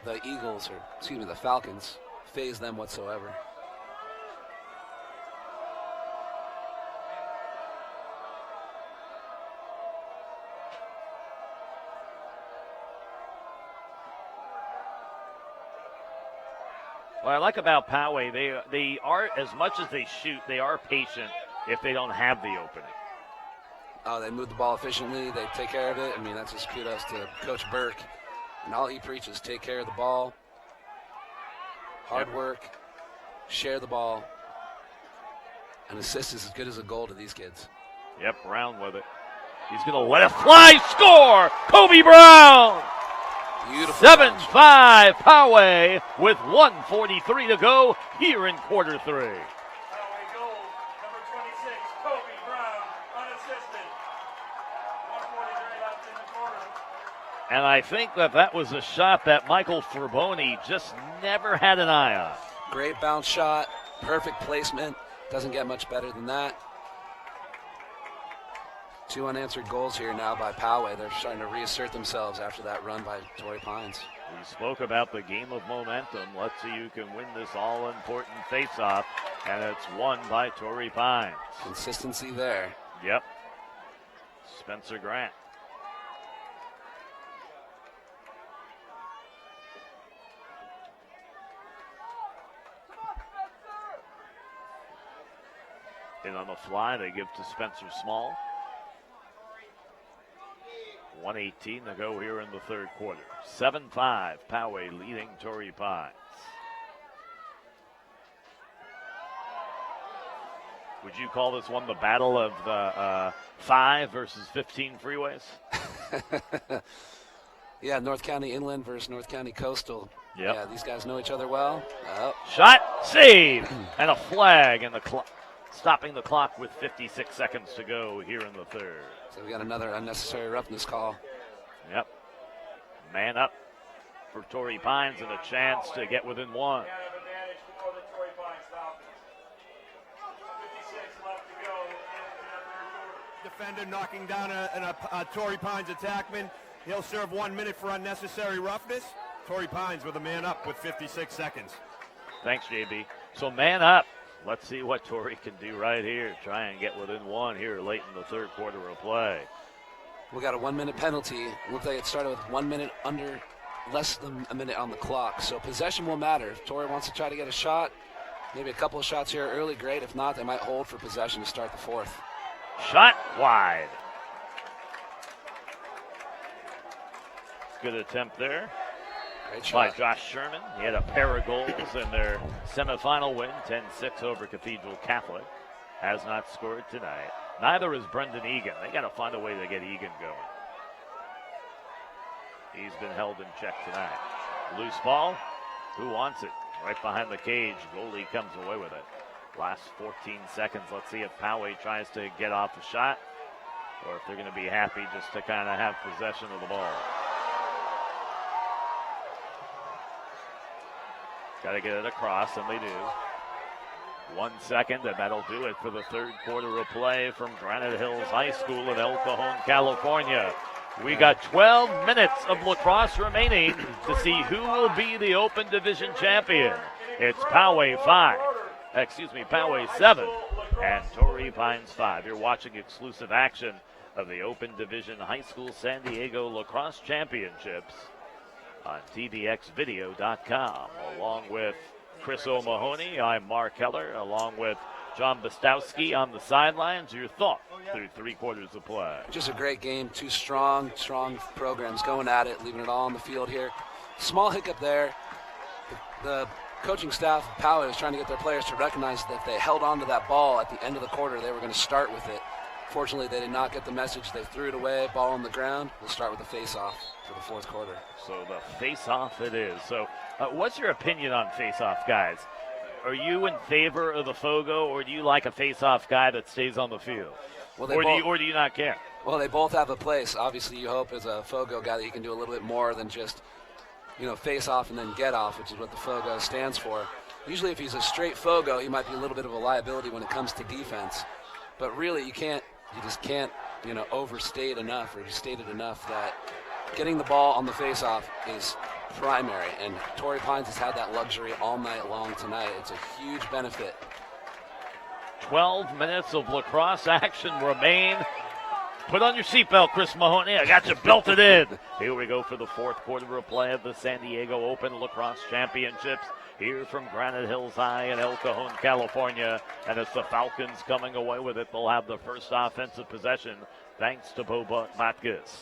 the Eagles, or excuse me, the Falcons, phase them whatsoever. What I like about Poway, they are, as much as they shoot, they are patient if they don't have the opening. Oh, they move the ball efficiently. They take care of it. I mean, that's just kudos to Coach Burke. And all he preaches, take care of the ball, hard work, share the ball. An assist is as good as a goal to these kids. Yep, Brown with it. He's going to let it fly, score! Kobe Brown! Beautiful. 7-5 Poway with 1:43 to go here in quarter 3. Poway goal, number 26, Kobe Brown, unassisted. 1:43 left in the quarter. And I think that was a shot that Michael Furboni just never had an eye on. Great bounce shot, perfect placement. Doesn't get much better than that. 2 unanswered goals here now by Poway. They're starting to reassert themselves after that run by Torrey Pines. We spoke about the game of momentum. Let's see who can win this all-important face-off, and it's won by Torrey Pines. Consistency there. Yep. Spencer Grant. And on the fly, they give to Spencer Small. 1:18 to go here in the third quarter. 7-5, Poway leading Torrey Pines. Would you call this one the battle of the 5 versus 15 freeways? Yeah, North County Inland versus North County Coastal. Yep. Yeah, these guys know each other well. Oh. Shot, save, and a flag, and the stopping the clock with 56 seconds to go here in the third. So we got another unnecessary roughness call. Yep. Man up for Torrey Pines and a chance to get within 1. Man of advantage for the Torrey Pines Falcons. 56 left to go in the third quarter. Defender knocking down a Torrey Pines attackman. He'll serve 1 minute for unnecessary roughness. Torrey Pines with a man up with 56 seconds. Thanks, JB. So man up. Let's see what Torrey can do right here. Try and get within 1 here late in the third quarter of play. We got a 1 minute penalty. It looked like it started with 1 minute under, less than a minute on the clock. So possession will matter. If Torrey wants to try to get a shot, maybe a couple of shots here early, great. If not, they might hold for possession to start the fourth. Shot wide. Good attempt there Great by shot. Josh Sherman. He had a pair of goals in their semifinal win, 10-6 over Cathedral Catholic. Has not scored tonight. Neither is Brendan Egan. They got to find a way to get Egan going. He's been held in check tonight. Loose ball. Who wants it? Right behind the cage. Goalie comes away with it. Last 14 seconds. Let's see if Poway tries to get off the shot or if they're going to be happy just to kind of have possession of the ball. Got to get it across, and they do. 1 second, and that'll do it for the third quarter of play from Granite Hills High School in El Cajon, California. We got 12 minutes of lacrosse remaining to see who will be the Open Division champion. It's Poway 7 and Torrey Pines 5. You're watching exclusive action of the Open Division High School San Diego Lacrosse Championships on tvxvideo.com. Along with Chris O'Mahony, I'm Mark Heller, along with John Bostowski on the sidelines. Your thought through 3 quarters of play. Just a great game. 2 strong programs going at it, leaving it all on the field here. Small hiccup there. The coaching staff of Poway was trying to get their players to recognize that if they held on to that ball at the end of the quarter, they were going to start with it. Fortunately, they did not get the message. They threw it away, ball on the ground. We'll start with the face-off for the 4th quarter. So the face-off it is. So what's your opinion on face-off, guys? Are you in favor of the Fogo, or do you like a face-off guy that stays on the field? Well, or do you not care? Well, they both have a place. Obviously, you hope as a Fogo guy that he can do a little bit more than just, face off and then get off, which is what the Fogo stands for. Usually if he's a straight Fogo, he might be a little bit of a liability when it comes to defense. But really, you just can't, overstate enough or state it enough that getting the ball on the face-off is primary. And Torrey Pines has had that luxury all night long tonight. It's a huge benefit. 12 minutes of lacrosse action remain. Put on your seatbelt, Chris Mahoney. I got you belted in. Here we go for the 4th quarter of play of the San Diego Open Lacrosse Championships. Here from Granite Hills High in El Cajon, California. And it's the Falcons coming away with it. They'll have the first offensive possession thanks to Bo Botkus.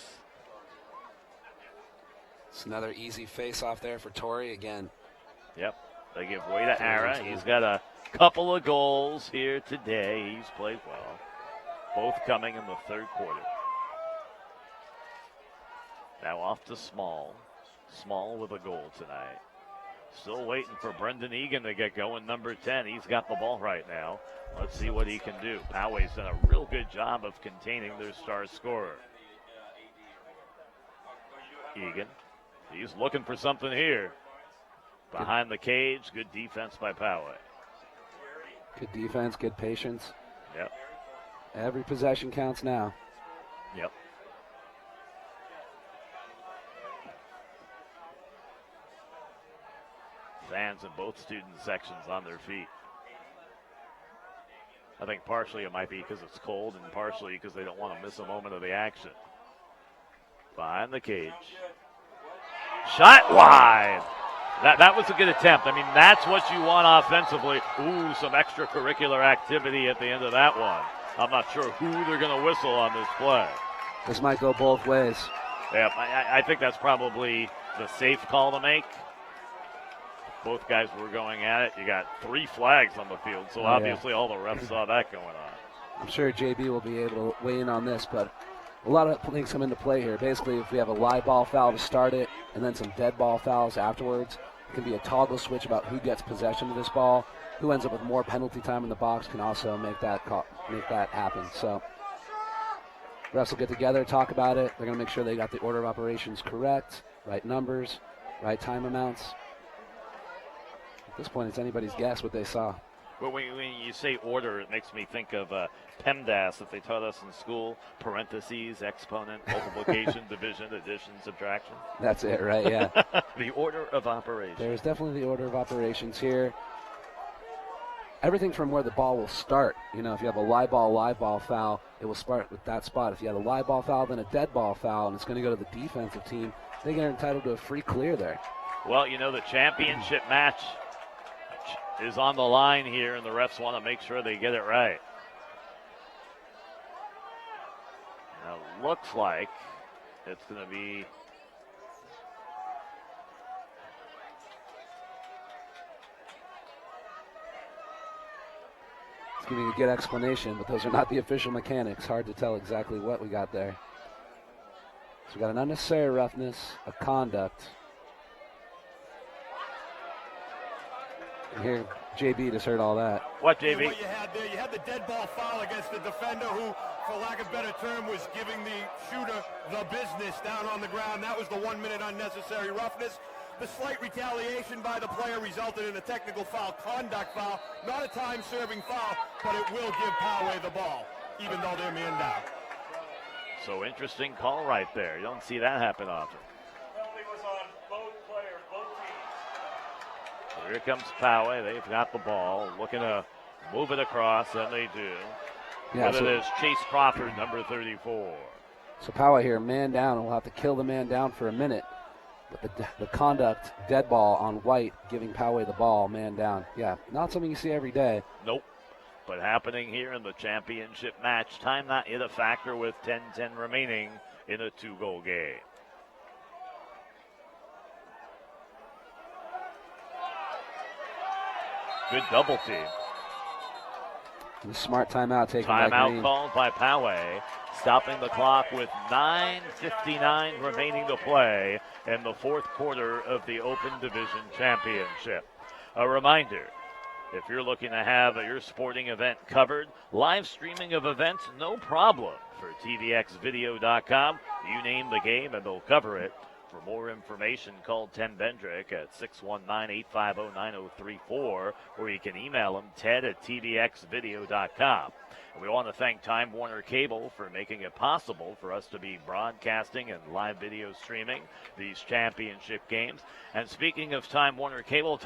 It's another easy face-off there for Torrey again. Yep. They give way to Ara. He's got a couple of goals here today. He's played well. Both coming in the 3rd quarter. Now off to Small. Small with a goal tonight. Still waiting for Brendan Egan to get going, number 10. He's got the ball right now. Let's see what he can do. Poway's done a real good job of containing their star scorer. Egan. He's looking for something here. Behind the cage, good defense by Poway. Good defense, good patience. Yep. Every possession counts now. Yep. Fans in both student sections on their feet. I think partially it might be because it's cold and partially because they don't want to miss a moment of the action. Behind the cage. Shot wide. That was a good attempt. I mean, that's what you want offensively. Ooh, some extracurricular activity at the end of that one. I'm not sure who they're going to whistle on this play. This might go both ways. Yeah, I think that's probably the safe call to make. Both guys were going at it. You got 3 flags on the field, so obviously all the refs saw that going on. I'm sure JB will be able to weigh in on this, but a lot of things come into play here. Basically, if we have a live ball foul to start it and then some dead ball fouls afterwards, it can be a toggle switch about who gets possession of this ball. Who ends up with more penalty time in the box can also make that happen. So refs will get together, talk about it. They're going to make sure they got the order of operations correct, right numbers, right time amounts. At this point, it's anybody's guess what they saw. But when you say order, it makes me think of PEMDAS that they taught us in school, parentheses, exponent, multiplication, division, addition, subtraction. That's it, right, yeah. The order of operations. There's definitely the order of operations here. Everything from where the ball will start. If you have a live ball foul, it will start with that spot. If you have a live ball foul, then a dead ball foul, and it's going to go to the defensive team, they get entitled to a free clear there. Well, the championship match is on the line here, and the refs want to make sure they get it right. Now, looks like it's going to be it's giving a good explanation, but those are not the official mechanics. Hard to tell exactly what we got there. So we got an unnecessary roughness, a conduct. And here, JB just heard all that. What, JB? What you had there, you had the dead ball foul against the defender who, for lack of a better term, was giving the shooter the business down on the ground. That was the 1 minute unnecessary roughness. The slight retaliation by the player resulted in a technical foul, conduct foul, not a time-serving foul, but it will give Poway the ball, even though they're man down. So interesting call right there. You don't see that happen often. Penalty was on both players, both teams. Here comes Poway. They've got the ball. Looking to move it across, and they do. Yeah, With it is Chase Crawford, number 34. So Poway here, man down, and we'll have to kill the man down for a minute. But the conduct, dead ball on White, giving Poway the ball, man down. Yeah, not something you see every day. Nope. But happening here in the championship match. Time not yet a factor with 10-10 remaining in a 2-goal game. Good double team. And a smart timeout taken by Timeout Green. called by Poway, stopping the clock with 9:59 remaining to play in the fourth quarter of the Open Division Championship. A reminder, if you're looking to have your sporting event covered, live streaming of events, no problem for tvxvideo.com. You name the game and they'll cover it. For more information, call Ted Bendrick at 619-850-9034, or you can email him, ted@tvxvideo.com. And we want to thank Time Warner Cable for making it possible for us to be broadcasting and live video streaming these championship games. And speaking of Time Warner Cable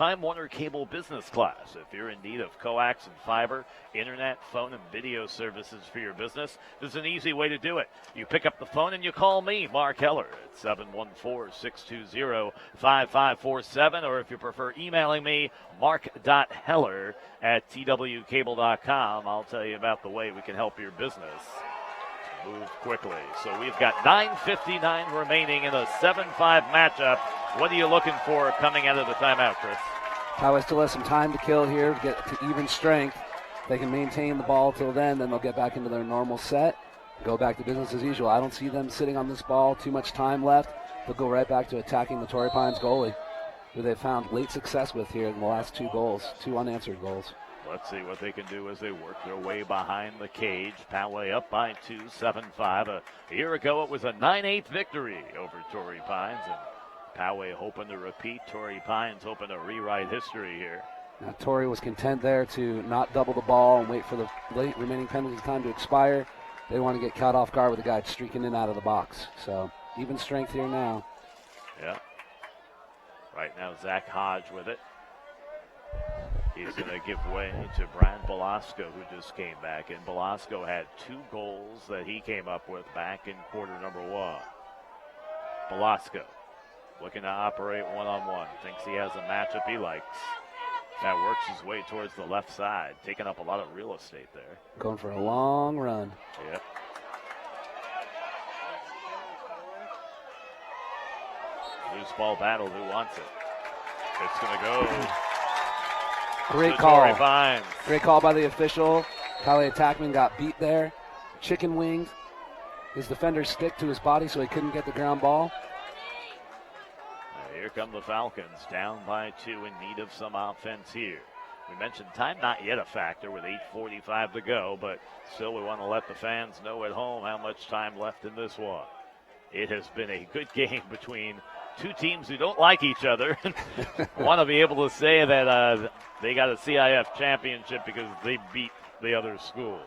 Business Class. If you're in need of coax and fiber, internet, phone, and video services for your business, there's an easy way to do it. You pick up the phone and you call me, Mark Heller, at 714-620-5547, or if you prefer emailing me, mark.heller@twcable.com. I'll tell you about the way we can help your business move quickly. So we've got 9:59 remaining in a 7-5 matchup. What are you looking for coming out of the timeout, Chris? Poway still has some time to kill here to get to even strength. They can maintain the ball till then they'll get back into their normal set, go back to business as usual. I don't see them sitting on this ball, too much time left. They'll go right back to attacking the Torrey Pines goalie, who they've found late success with here in the last 2 goals, 2 unanswered goals. Let's see what they can do as they work their way behind the cage. Poway up by 2, 7-5. A year ago, it was a 9-8 victory over Torrey Pines, and Poway hoping to repeat. Torrey Pines hoping to rewrite history here. Now, Torrey was content there to not double the ball and wait for the late remaining penalty time to expire. They want to get caught off guard with a guy streaking in and out of the box. So, even strength here now. Yeah. Right now, Zach Hodge with it. He's going to give way to Brian Belasco, who just came back. And Belasco had 2 goals that he came up with back in quarter number 1. Belasco looking to operate one-on-one. Thinks he has a matchup he likes. That works his way towards the left side, taking up a lot of real estate there. Going for a long run. Yep. Loose ball battle, who wants it? It's going to go. Great to call. Torrey Pines. Great call by the official. Poway attackman got beat there. Chicken winged. His defenders stick to his body so he couldn't get the ground ball. Here come the Falcons, down by 2, in need of some offense here. We mentioned time not yet a factor with 8:45 to go, but still we want to let the fans know at home how much time left in this one. It has been a good game between 2 teams who don't like each other. Want to be able to say that they got a CIF championship because they beat the other school.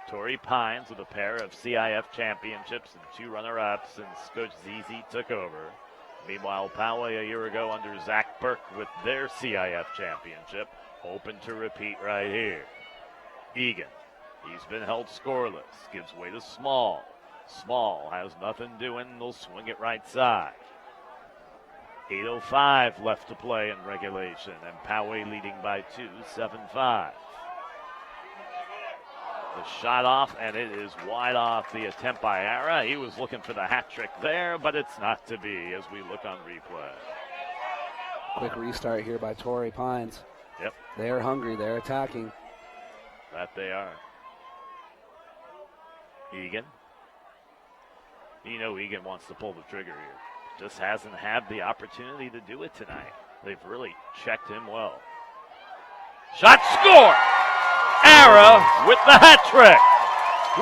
Torrey Pines with a pair of CIF championships and 2 runner-ups since Coach ZZ took over. Meanwhile, Poway a year ago under Zach Burke with their CIF championship, hoping to repeat right here. Egan, he's been held scoreless, gives way to Small. Small has nothing doing, they'll swing it right side. 8:05 left to play in regulation, and Poway leading by 2, 7-5. The shot off, and it is wide off the attempt by Ara. He was looking for the hat trick there, but it's not to be as we look on replay. Quick restart here by Torrey Pines. Yep. They're hungry. They're attacking. That they are. Egan. You know Egan wants to pull the trigger here. Just hasn't had the opportunity to do it tonight. They've really checked him well. Shot, score! Ara with the hat trick.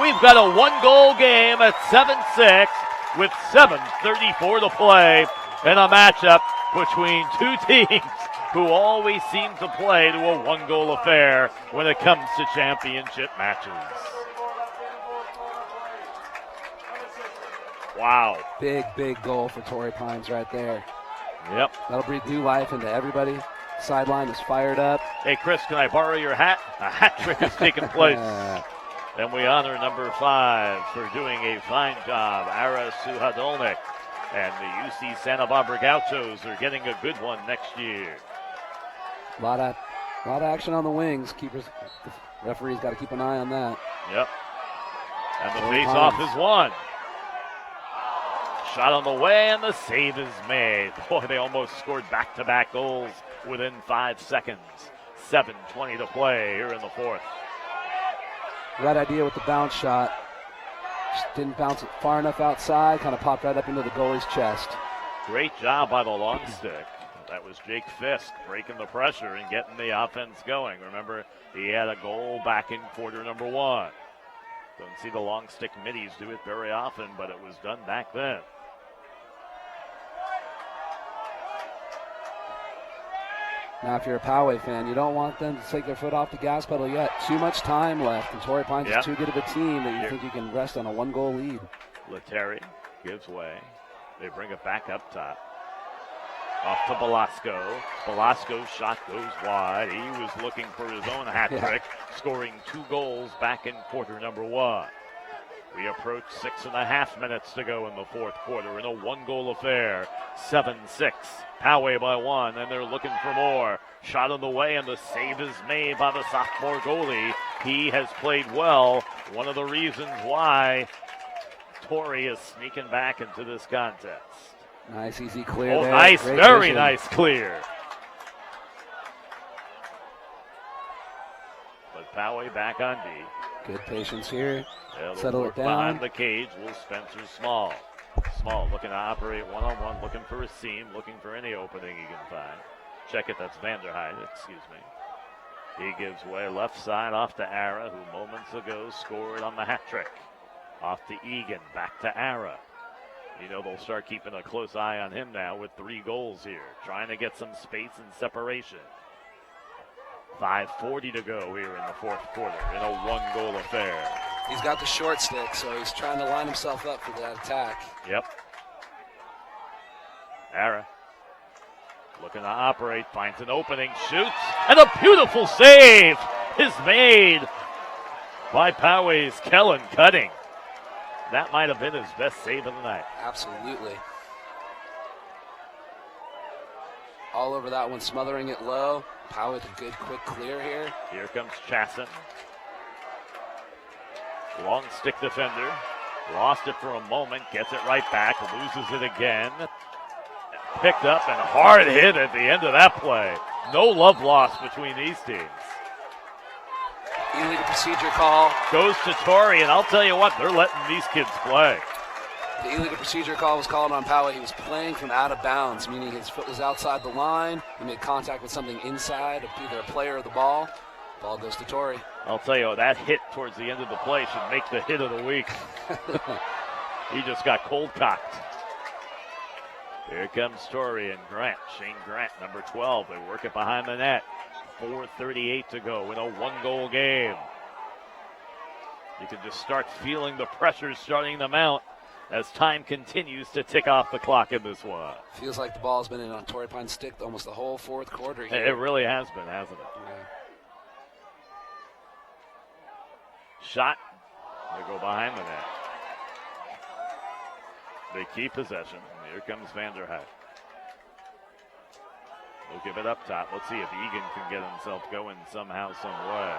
We've got a 1-goal game at 7-6 with 7:34 to play in a matchup between 2 teams who always seem to play to a 1-goal affair when it comes to championship matches. Wow. Big, big goal for Torrey Pines right there. Yep. That'll breathe new life into everybody. sideline is fired up. Hey, Chris, can I borrow your hat? A hat trick is taking place. And we honor number 5 for doing a fine job, Ara Suhadolnik. And the UC Santa Barbara Gauchos are getting a good one next year. A lot of action on the wings. The referee's got to keep an eye on that. Yep. And the face-off is won. Shot on the way, and the save is made. Boy, they almost scored back-to-back goals within 5 seconds. 7:20 to play here in the fourth. Right idea with the bounce shot. Just didn't bounce it far enough outside. Kind of popped right up into the goalie's chest. Great job by the long stick. That was Jake Fisk breaking the pressure and getting the offense going. Remember, he had a goal back in quarter number 1. Don't see the long stick middies do it very often, but it was done back then. Now, if you're a Poway fan, you don't want them to take their foot off the gas pedal yet. Too much time left, and Torrey Pines is too good of a team that you think you can rest on a 1-goal lead. Letary gives way. They bring it back up top. Off to Velasco. Velasco's shot goes wide. He was looking for his own hat trick, scoring 2 goals back in quarter number 1. We approach 6.5 minutes to go in the fourth quarter in a 1-goal affair. 7-6. Poway by 1, and they're looking for more. Shot on the way, and the save is made by the sophomore goalie. He has played well. One of the reasons why Torrey is sneaking back into this contest. Nice, easy clear. Oh, there. nice, Great very vision. nice clear. But Poway back on D. Good patience here. They'll Settle work it down. behind the cage will Spencer Small. Small looking to operate one-on-one, looking for a seam, looking for any opening he can find. Check it, that's Vanderheide, excuse me. He gives way left side off to Ara, who moments ago scored on the hat trick. Off to Egan, back to Ara. You know they'll start keeping a close eye on him now with 3 goals here. Trying to get some space and separation. 5:40 to go here in the fourth quarter in a 1-goal affair. He's got the short stick, so he's trying to line himself up for that attack. Yep. Ara looking to operate, finds an opening, shoots, and a beautiful save is made by Poway's Kellen Cutting. That might have been his best save of the night. Absolutely. All over that one, smothering it low. Poway with a good quick clear here. Here comes Chasson. Long stick defender. Lost it for a moment, gets it right back, loses it again. Picked up and hard hit at the end of that play. No love lost between these teams. Illegal procedure call. Goes to Torrey, and I'll tell you what, they're letting these kids play. The illegal procedure call was called on Poway. He was playing from out of bounds, meaning his foot was outside the line. He made contact with something inside of either a player or the ball. Ball goes to Torrey. I'll tell you, that hit towards the end of the play should make the hit of the week. He just got cold cocked. Here comes Torrey and Grant. Shane Grant, number 12. They work it behind the net. 4:38 to go in a 1-goal game. You can just start feeling the pressure starting to mount as time continues to tick off the clock in this one. Feels like the ball's been in on Torrey Pines' stick almost the whole fourth quarter here. It really has been, hasn't it? Yeah. Shot. They go behind the net. They keep possession. Here comes Vanderheide. They'll give it up top. Let's see if Egan can get himself going somehow, some way.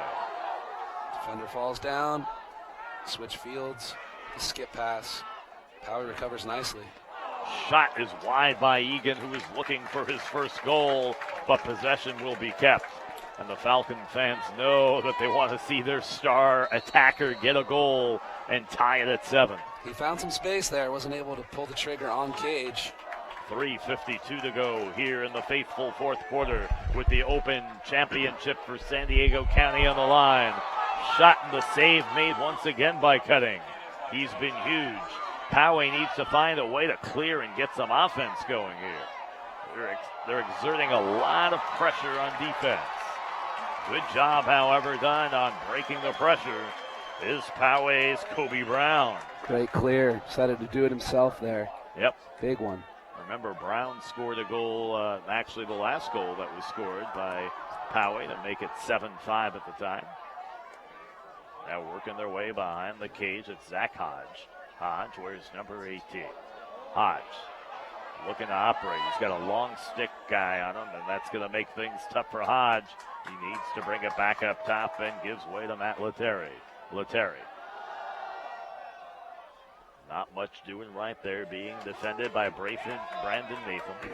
Defender falls down. Switch fields. Skip pass. Poway recovers nicely. Shot is wide by Egan, who is looking for his first goal, but possession will be kept. And the Falcon fans know that they want to see their star attacker get a goal and tie it at 7. He found some space there. Wasn't able to pull the trigger on cage. 3:52 to go here in the faithful fourth quarter with the Open Championship for San Diego County on the line. Shot and the save made once again by Cutting. He's been huge. Poway needs to find a way to clear and get some offense going here. They're exerting a lot of pressure on defense. Good job, however, done on breaking the pressure is Poway's Kobe Brown. Great clear. Decided to do it himself there. Yep. Big one. Remember, Brown scored a goal, actually the last goal that was scored by Poway to make it 7-5 at the time. Now working their way behind the cage, it's Zach Hodge. Hodge wears number 18. Hodge looking to operate. He's got a long stick guy on him, and that's going to make things tough for Hodge. He needs to bring it back up top and gives way to Matt Lettieri. Not much doing right there, being defended by Brandon Nathan.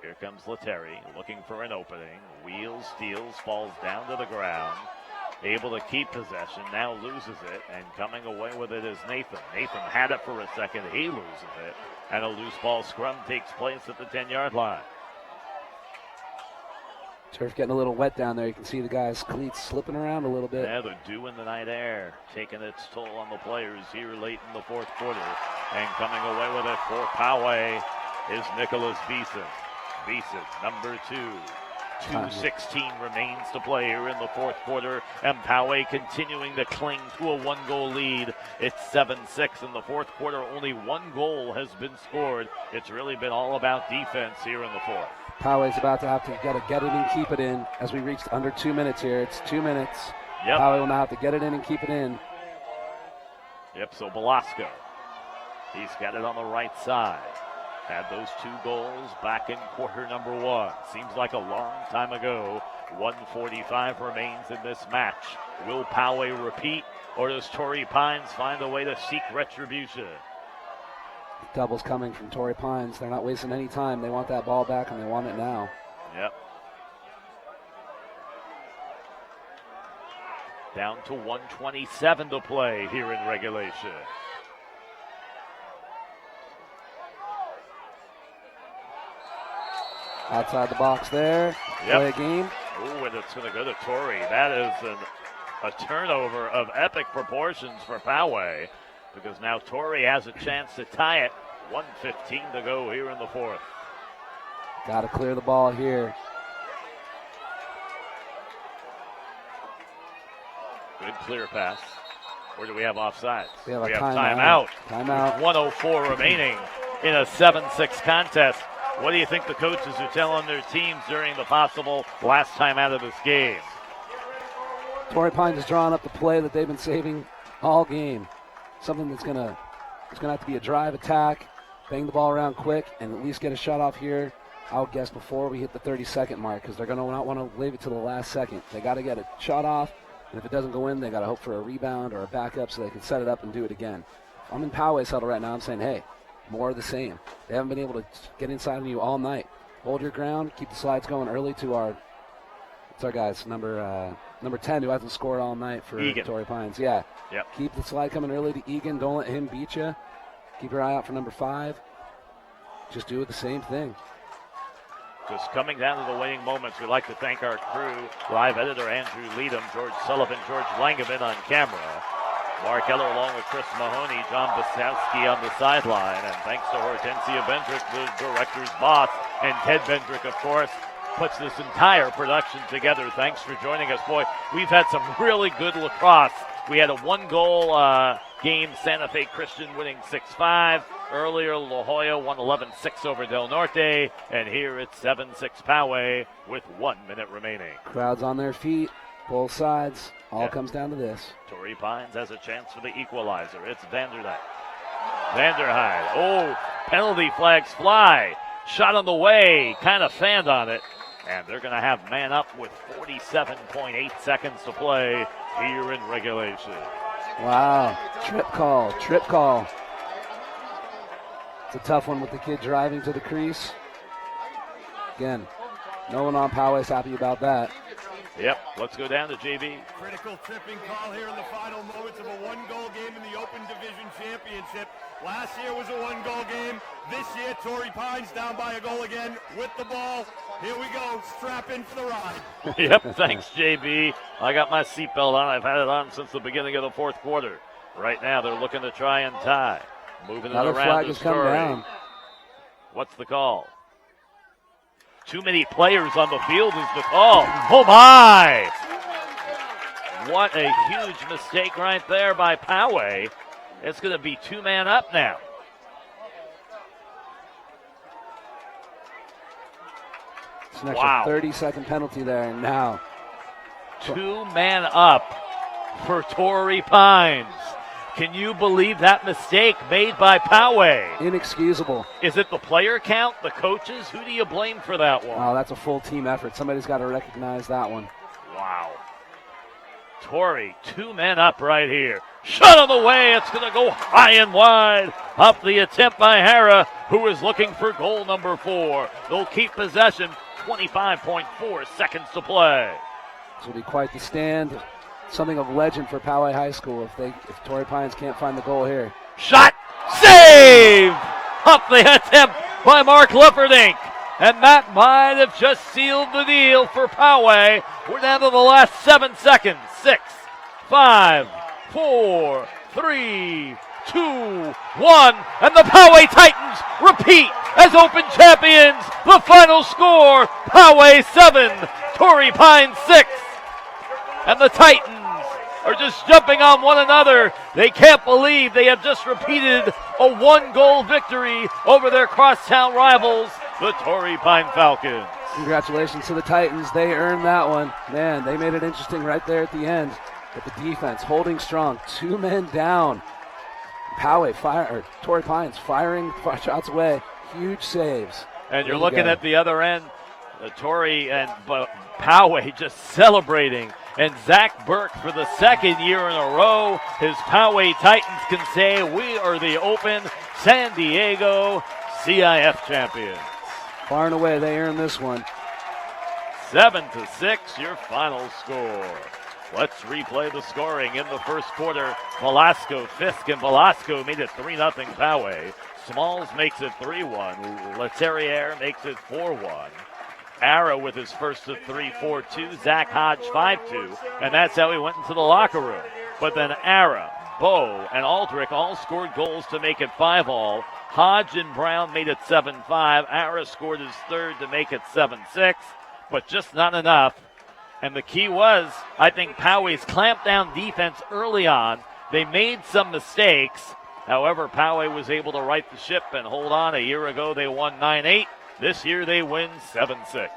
Here comes Lettieri, looking for an opening. Wheels, steals, falls down to the ground. Able to keep possession, now loses it, and coming away with it is Nathan. Nathan had it for a second, he loses it, and a loose ball scrum takes place at the 10-yard line. Turf getting a little wet down there. You can see the guys' cleats slipping around a little bit. Yeah, the dew in the night air taking its toll on the players here late in the fourth quarter. And coming away with it for Poway is Nicholas Beeson. Beeson, number 2. 2:16 remains to play here in the fourth quarter, and Poway continuing to cling to a one-goal lead. It's 7-6 in the fourth quarter. Only one goal has been scored. It's really been all about defense here in the fourth. Poway's about to have to get it and keep it in as we reach under 2 minutes here. It's 2 minutes. Yep. Poway will now have to get it in and keep it in. Yep, so Velasco, he's got it on the right side. Had those 2 goals back in quarter number 1. Seems like a long time ago. 1:45 remains in this match. Will Poway repeat, or does Torrey Pines find a way to seek retribution? Doubles coming from Torrey Pines. They're not wasting any time. They want that ball back, and they want it now. Yep. Down to 1:27 to play here in regulation. Outside the box there. Yep. Play a game. Ooh, and it's going to go to Torrey. That is a turnover of epic proportions for Poway, because now Torrey has a chance to tie it. 1:15 to go here in the fourth. Got to clear the ball here. Good clear pass. Or do we have offsides? We have timeout. Timeout. 1:04 remaining in a 7-6 contest. What do you think the coaches are telling their teams during the possible last time out of this game? Torrey Pines is drawing up the play that they've been saving all game. Something that's gonna have to be a drive attack, bang the ball around quick, and at least get a shot off here. I would guess before we hit the 30-second mark, because they're gonna not want to leave it to the last second. They got to get a shot off, and if it doesn't go in, they got to hope for a rebound or a backup so they can set it up and do it again. If I'm in Poway's huddle right now, I'm saying, hey, more of the same. They haven't been able to get inside of you all night. Hold your ground, keep the slides going early to our guys, number 10, who hasn't scored all night for Egan. Torrey Pines. Yeah. Yep. Keep the slide coming early to Egan. Don't let him beat you. Keep your eye out for number 5. Just do it the same thing. Just coming down to the waning moments, we'd like to thank our crew, live editor Andrew Leadham, George Sullivan, George Langeman on camera, Mark Eller along with Chris Mahoney, John Basowski on the sideline, and thanks to Hortensia Bendrick, the director's boss, and Ted Bendrick, of course, puts this entire production together. Thanks for joining us. Boy, we've had some really good lacrosse. We had a 1-goal game, Santa Fe Christian winning 6-5. Earlier, La Jolla won 11-6 over Del Norte, and here it's 7-6 Poway with 1 minute remaining. Crowds on their feet, both sides. All comes down to this. Torrey Pines has a chance for the equalizer. It's Vanderhyde. Oh, penalty flags fly. Shot on the way, kind of fanned on it. And they're going to have man up with 47.8 seconds to play here in regulation. Wow, trip call. It's a tough one with the kid driving to the crease. Again, no one on Poway is happy about that. Yep, let's go down to JB. Critical tripping call here in the final moments of a 1-goal game in the Open Division Championship. Last year was a 1-goal game. This year, Torrey Pines down by a goal again with the ball. Here we go, strap in for the ride. Yep, thanks, JB. I got my seatbelt on. I've had it on since the beginning of the fourth quarter. Right now, they're looking to try and tie. Moving Another it around flag the has come story. down. What's the call? Too many players on the field is the call. Oh, my! What a huge mistake right there by Poway. It's going to be 2-man up now. It's an extra 30-second penalty there, and now 2-man up for Torrey Pines. Can you believe that mistake made by Poway? Inexcusable. Is it the player count, the coaches? Who do you blame for that one? Oh, that's a full team effort. Somebody's got to recognize that one. Wow. Torrey, 2 men up right here. Shot on the way. It's going to go high and wide. Up the attempt by Hara, who is looking for goal number 4. They'll keep possession. 25.4 seconds to play. This will be quite the stand. Something of legend for Poway High School if Torrey Pines can't find the goal here. Shot, save! Up the attempt by Mark Lipperdink. And that might have just sealed the deal for Poway. We're down to the last 7 seconds. 6, 5, 4, 3, 2, 1. And the Poway Titans repeat as Open champions. The final score, Poway 7, Torrey Pines 6. And the Titans are just jumping on one another. They can't believe they have just repeated a 1-goal victory over their crosstown rivals, the Torrey Pine Falcons. Congratulations to the Titans. They earned that one. Man, they made it interesting right there at the end. But the defense holding strong. 2 men down. Poway, Torrey Pines firing shots away. Huge saves. And you're looking at the other end. Torrey and Poway just celebrating. And Zach Burke, for the 2nd year in a row, his Poway Titans can say, we are the Open San Diego CIF champions. Far and away, they earned this one. 7-6, your final score. Let's replay the scoring in the first quarter. Velasco, Fisk, and Velasco made it 3-0 Poway. Smalls makes it 3-1. Leterrier makes it 4-1. Ara with his first of 3, 4-2. Zach Hodge 5-2. And that's how he went into the locker room. But then Ara, Bowe, and Aldrich all scored goals to make it 5-all. Hodge and Brown made it 7-5. Ara scored his 3rd to make it 7-6. But just not enough. And the key was, I think, Poway's clamped down defense early on. They made some mistakes. However, Poway was able to right the ship and hold on. A year ago, they won 9-8. This year they win 7-6.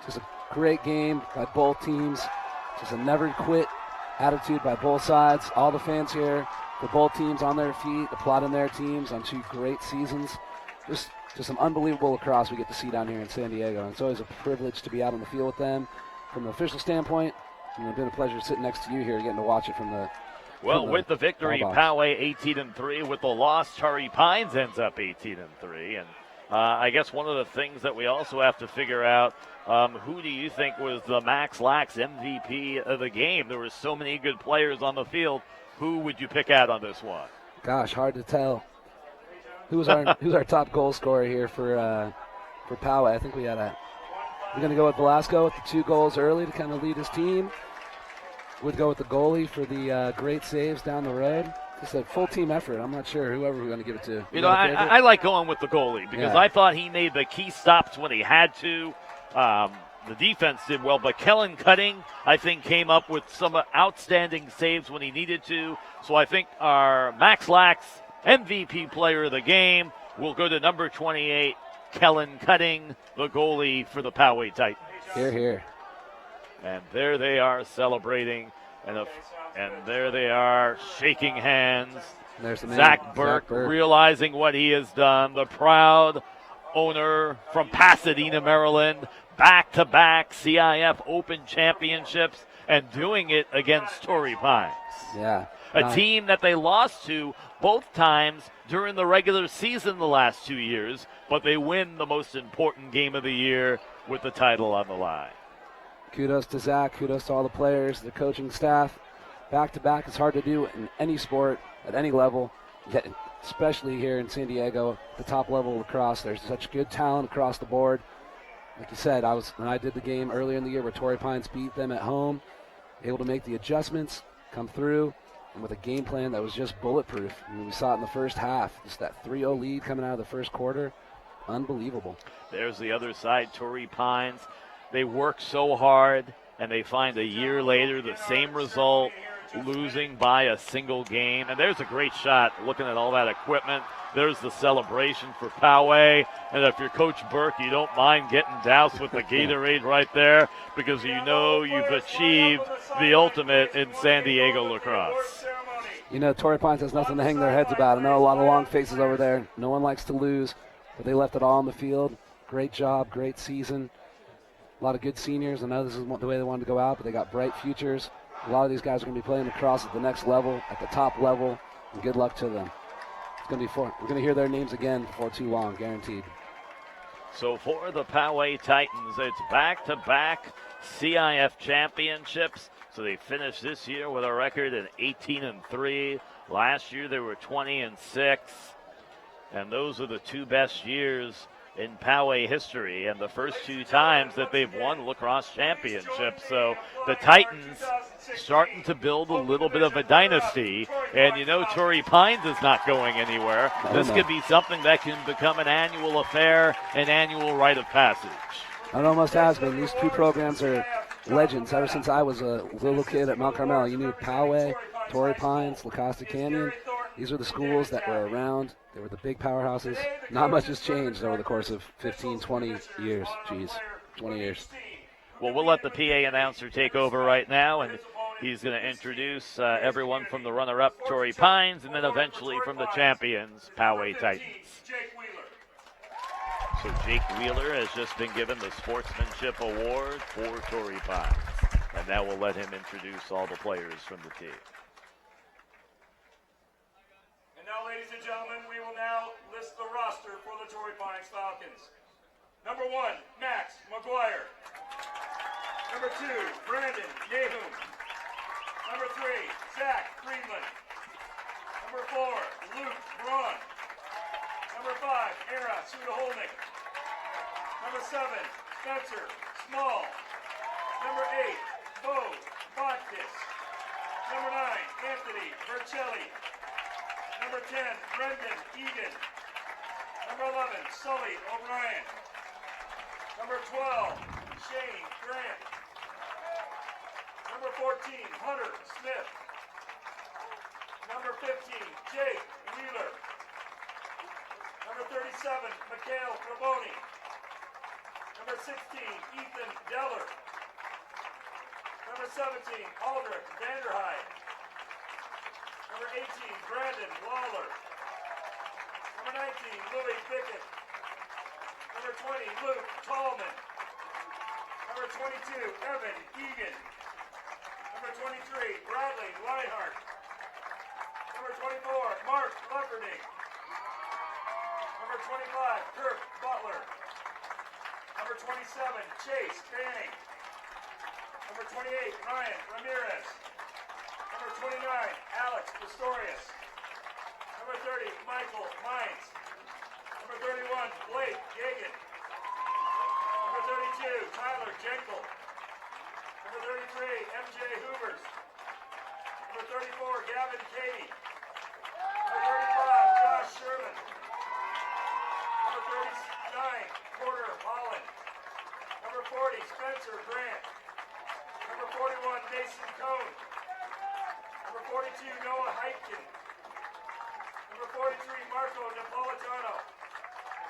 Just a great game by both teams. Just a never quit attitude by both sides. All the fans here for both teams on their feet, applauding their teams on 2 great seasons. Just some unbelievable lacrosse we get to see down here in San Diego. And it's always a privilege to be out on the field with them. From the official standpoint, it's been a pleasure sitting next to you here, getting to watch it from the. Well, with the victory, Poway 18-3. With the loss, Torrey Pines ends up 18-3. And I guess one of the things that we also have to figure out, who do you think was the Max Lax MVP of the game? There were so many good players on the field. Who would you pick out on this one? Gosh, hard to tell. Who's our top goal scorer here for Poway? I think we're going to go with Velasco with the 2 goals early to kind of lead his team. Would go with the goalie for the great saves down the road. Just a full team effort. I'm not sure whoever we're going to give it to. I like going with the goalie because I thought he made the key stops when he had to. The defense did well, but Kellen Cutting, I think, came up with some outstanding saves when he needed to. So I think our Max Lax MVP player of the game will go to number 28, Kellen Cutting, the goalie for the Poway Titans. Here, here. And there they are celebrating, and there they are shaking hands. There's the Zach Burke realizing what he has done. The proud owner from Pasadena, Maryland, back-to-back CIF Open championships, and doing it against Torrey Pines. Yeah. A team that they lost to both times during the regular season the last 2 years, but they win the most important game of the year with the title on the line. Kudos to Zach. Kudos to all the players, the coaching staff. Back-to-back is hard to do in any sport, at any level, especially here in San Diego, the top level of lacrosse. There's such good talent across the board. Like you said, when I did the game earlier in the year where Torrey Pines beat them at home, able to make the adjustments, come through, and with a game plan that was just bulletproof. I mean, we saw it in the first half, just that 3-0 lead coming out of the first quarter. Unbelievable. There's the other side, Torrey Pines. They work so hard, and they find a year later the same result. losing by a single game. And there's a great shot looking at all that equipment. There's the celebration for Poway. And if you're Coach Burke, you don't mind getting doused with the Gatorade right there because you know you've achieved the ultimate in San Diego lacrosse. You know, Torrey Pines has nothing to hang their heads about. I know a lot of long faces over there. No one likes to lose, but they left it all on the field. Great job, great season. A lot of good seniors. I know this is the way they wanted to go out, but they got bright futures. A lot of these guys are going to be playing lacrosse at the next level, at the top level, and good luck to them. It's going to be fun. We're going to hear their names again before too long, guaranteed. So for the Poway Titans, it's back-to-back CIF championships. So they finished this year with a record of 18-3. Last year they were 20-6. And those are the two best years in Poway history and the first two times that they've won lacrosse championships. So the Titans starting to build a little bit of a dynasty. And you know Torrey Pines is not going anywhere. This could be something that can become an annual affair, an annual rite of passage. It almost has been. These two programs are legends. Ever since I was a little kid at Mount Carmel, you knew Poway, Torrey Pines, La Costa Canyon. These were the schools that were around. They were the big powerhouses. Not much has changed over the course of 15, 20 years. Geez, 20 years. Well, we'll let the PA announcer take over right now, and he's going to introduce everyone from the runner-up, Torrey Pines, and then eventually from the champions, Poway Titans. So Jake Wheeler has just been given the Sportsmanship Award for Torrey Pines. And now we'll let him introduce all the players from the team. And now, ladies and gentlemen, we will now list the roster for the Torrey Pines Falcons. Number 1, Max McGuire. Number 2, Brandon Nahum. Number 3, Zach Friedland. Number 4, Luke Braun. Number 5, Era Sudaholnik. Number 7, Spencer Small. Number 8, Bo Botkus. Number 9, Anthony Vercelli. Number 10, Brendan Egan. Number 11, Sully O'Brien. Number 12, Shane Grant. Number 14, Hunter Smith. Number 15, Jake Wheeler. Number 37, Mikhail Raboni. Number 16, Ethan Deller. Number 17, Aldrich Vanderheide. Number 18, Brandon Lawler. Number 19, Louis Bickett. Number 20, Luke Tallman. Number 22, Evan Egan. Number 23, Bradley Reinhardt. Number 24, Mark Lefferding. Number 25, Kirk Butler. Number 27, Chase Banning. Number 28, Ryan Ramirez. Number 29, Alex Pistorius. Number 30, Michael Mines. Number 31, Blake Gagan. Number 32, Tyler Jenkel. Number 33, MJ Hoovers. Number 34, Gavin Cady. Number 35, Josh Sherman. Number 39, Porter Holland. Number 40, Spencer Grant. Number 41, Mason Cohn. Number 42, Noah Heitkin. Number 43, Marco Napolitano.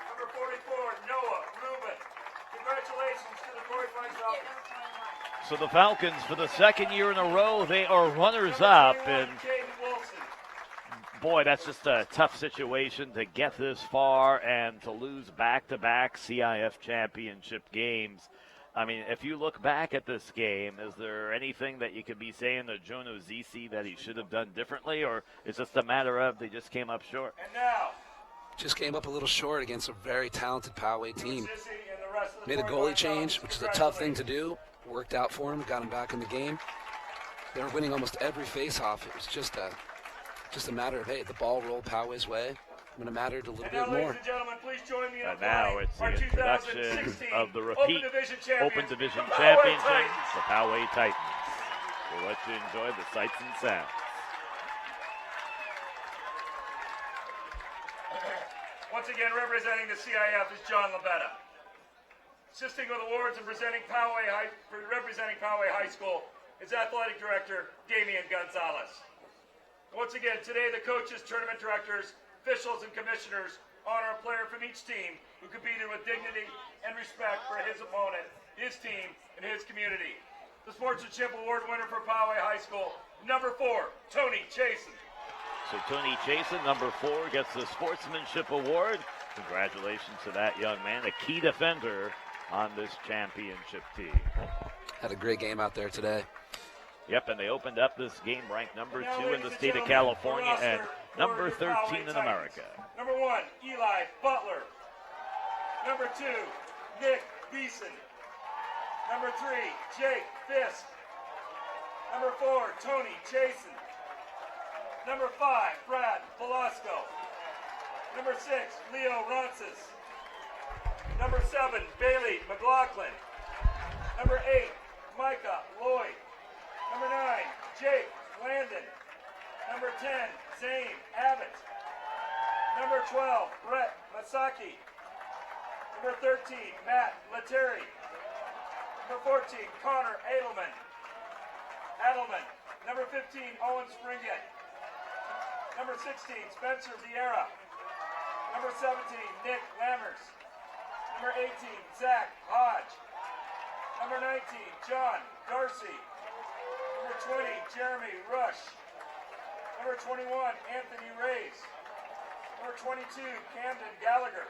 Number 44, Noah Rubin. Congratulations to the Torrey Pines Falcons. So the Falcons, for the second year in a row, they are runners-up. And boy, that's just a tough situation to get this far and to lose back-to-back CIF championship games. I mean, if you look back at this game, is there anything that you could be saying to Jono Zisi that he should have done differently, or it's just a matter of they just came up short? And now, Just came up a little short against a very talented Poway team. Made a goalie change, which is a tough thing to do. Worked out for him, got him back in the game. They were winning almost every face-off. It was just a matter of, hey, the ball rolled Poway's way. When it mattered a little bit more. Ladies and gentlemen, please join me in And now it's the our introduction 2016 of the repeat Open Division the Poway Championships, Titans. the Poway Titans. We'll let you enjoy the sights and sounds. Once again, representing the CIF is John Labetta. Assisting with awards and representing Poway High School is Athletic Director Damian Gonzalez. Once again, today the coaches, tournament directors, officials, and commissioners honor a player from each team who competed with dignity and respect for his opponent, his team, and his community. The Sportsmanship Award winner for Poway High School, number 4, Tony Chasen. So Tony Chasen, number 4, gets the Sportsmanship Award. Congratulations to that young man, a key defender on this championship team. Had a great game out there today. Yep, and they opened up this game ranked number 2 in the state of California and number 13 in America. Number 1, Eli Butler. Number 2, Nick Beeson. Number 3, Jake Fisk. Number 4, Tony Chasen. Number 5, Brad Velasco. Number 6, Leo Ronces. Number 7, Bailey McLaughlin. Number 8, Micah Lloyd. Number 9, Jake Landon. Number 10, Zane Abbott. Number 12, Brett Masaki. Number 13, Matt Leteri. Number 14, Connor Adelman. Number 15, Owen Springett. Number 16, Spencer Vieira. Number 17, Nick Lammers. Number 18, Zach Hodge. Number 19, John Darcy. Number 20, Jeremy Rush. Number 21, Anthony Reyes. Number 22, Camden Gallagher.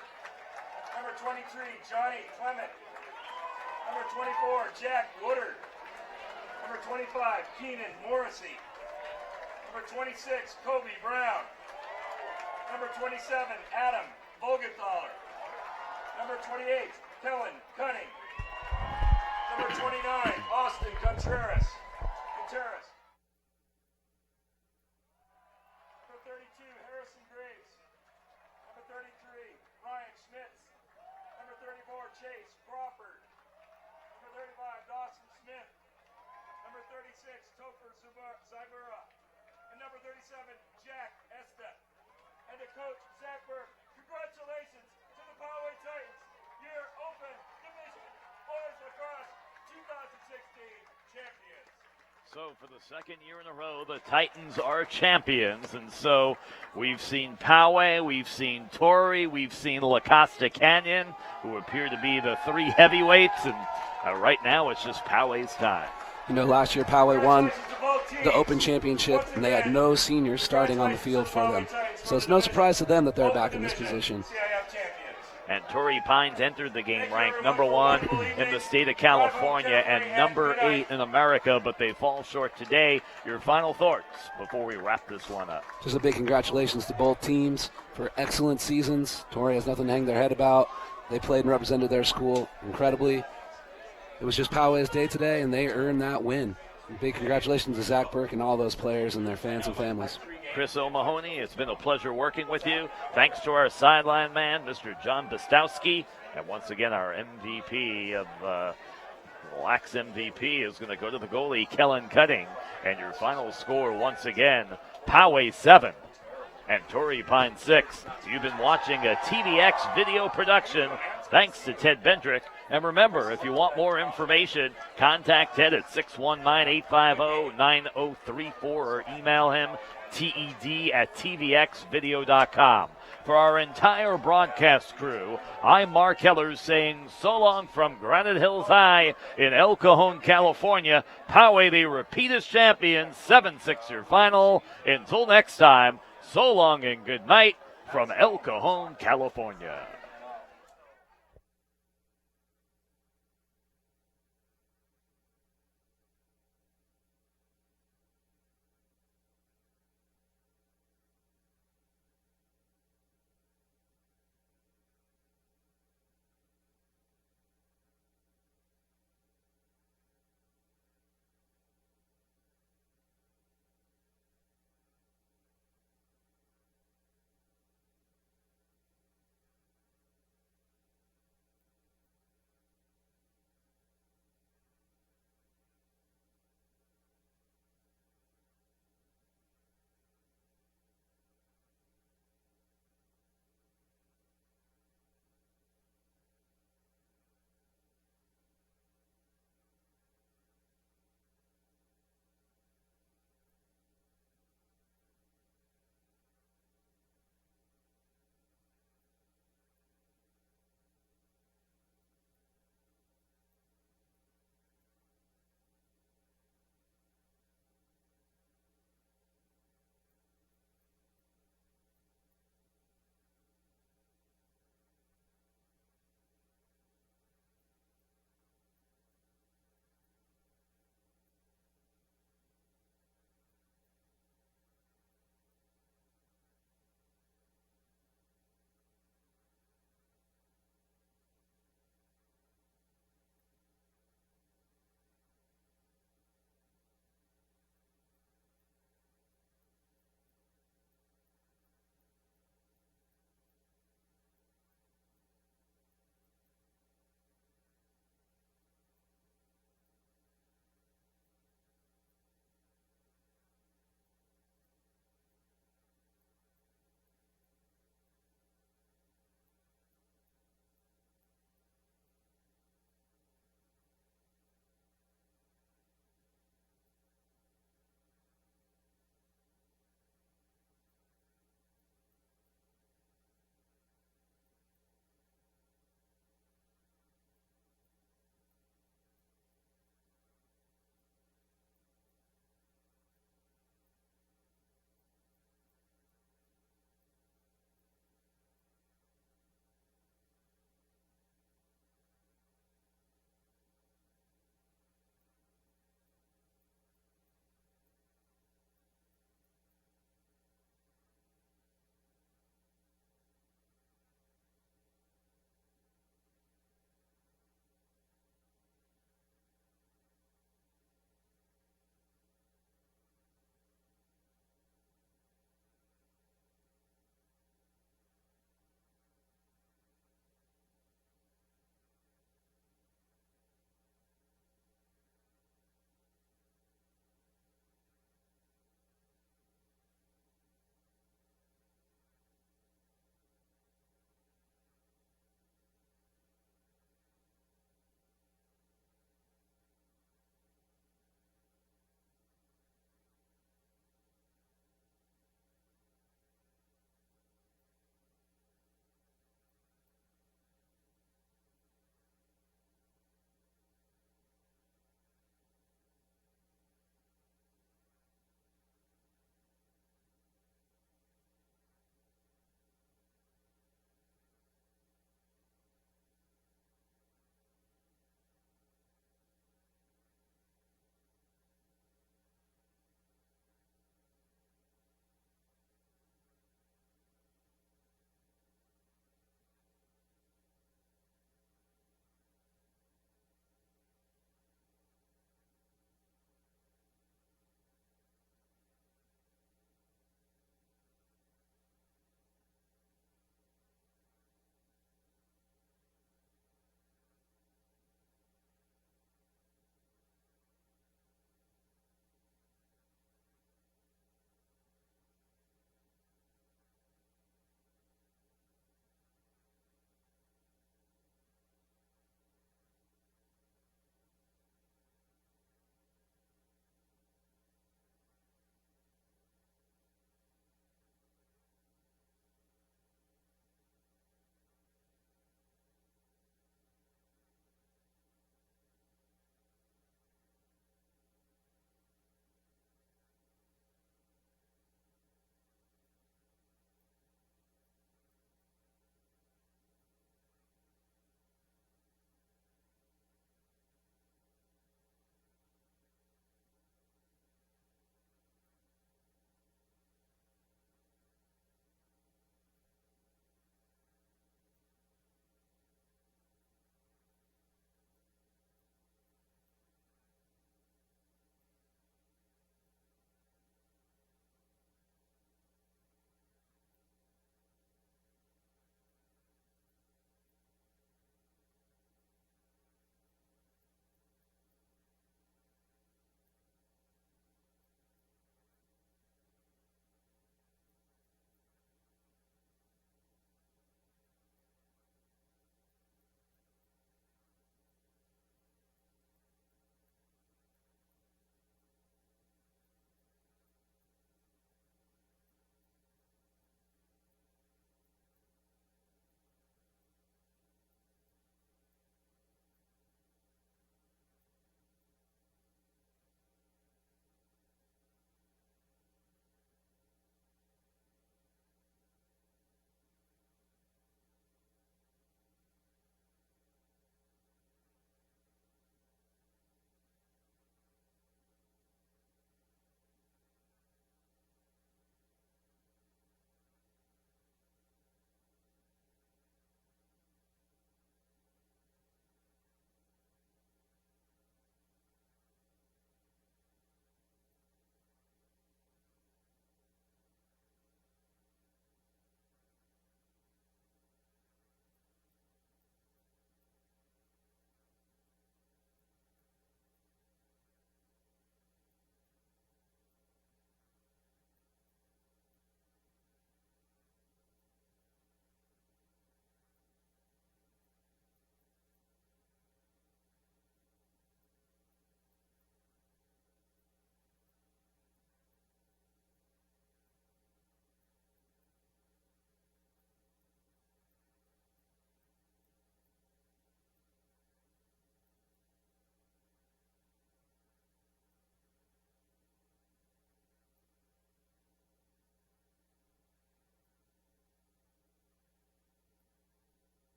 Number 23, Johnny Clement. Number 24, Jack Woodard. Number 25, Keenan Morrissey. Number 26, Kobe Brown. Number 27, Adam Vogenthaler. Number 28, Kellen Cunning. Number 29, Austin Contreras. Number 32, Harrison Graves. Number 33, Ryan Schmitz. Number 34, Chase Crawford. Number 35, Dawson Smith. Number 36, Topher Zybura. And number 37, Jack Esta. And to Coach Zach Burke, congratulations to the Poway Titans, your Open Division Boys Lacrosse 2016 champions. So for the second year in a row, the Titans are champions. And so we've seen Poway, we've seen Torrey, we've seen La Costa Canyon, who appear to be the 3 heavyweights. And right now it's just Poway's time. You know, last year Poway won the Open Championship, and they had no seniors starting on the field for them. So it's no surprise to them that they're back in this position. And Torrey Pines entered the game ranked number 1 in the state of California and number 8 in America, but they fall short today. Your final thoughts before we wrap this one up? Just a big congratulations to both teams for excellent seasons. Torrey has nothing to hang their head about. They played and represented their school incredibly. It was just Poway's day today, and they earned that win. And big congratulations to Zach Burke and all those players and their fans and families. Chris O'Mahony, it's been a pleasure working with you. Thanks to our sideline man, Mr. John Bastowski. And once again, our MVP of Lax MVP is going to go to the goalie, Kellen Cutting. And your final score, once again, Poway 7 and Torrey Pines 6. You've been watching a TVX video production. Thanks to Ted Bendrick. And remember, if you want more information, contact Ted at 619-850-9034 or email him ted@tvxvideo.com. For our entire broadcast crew, I'm Mark Hellers saying so long from Granite Hills High in El Cajon, California. Poway, they repeat as champions, 7-6 your final. Until next time, so long and good night from El Cajon, California.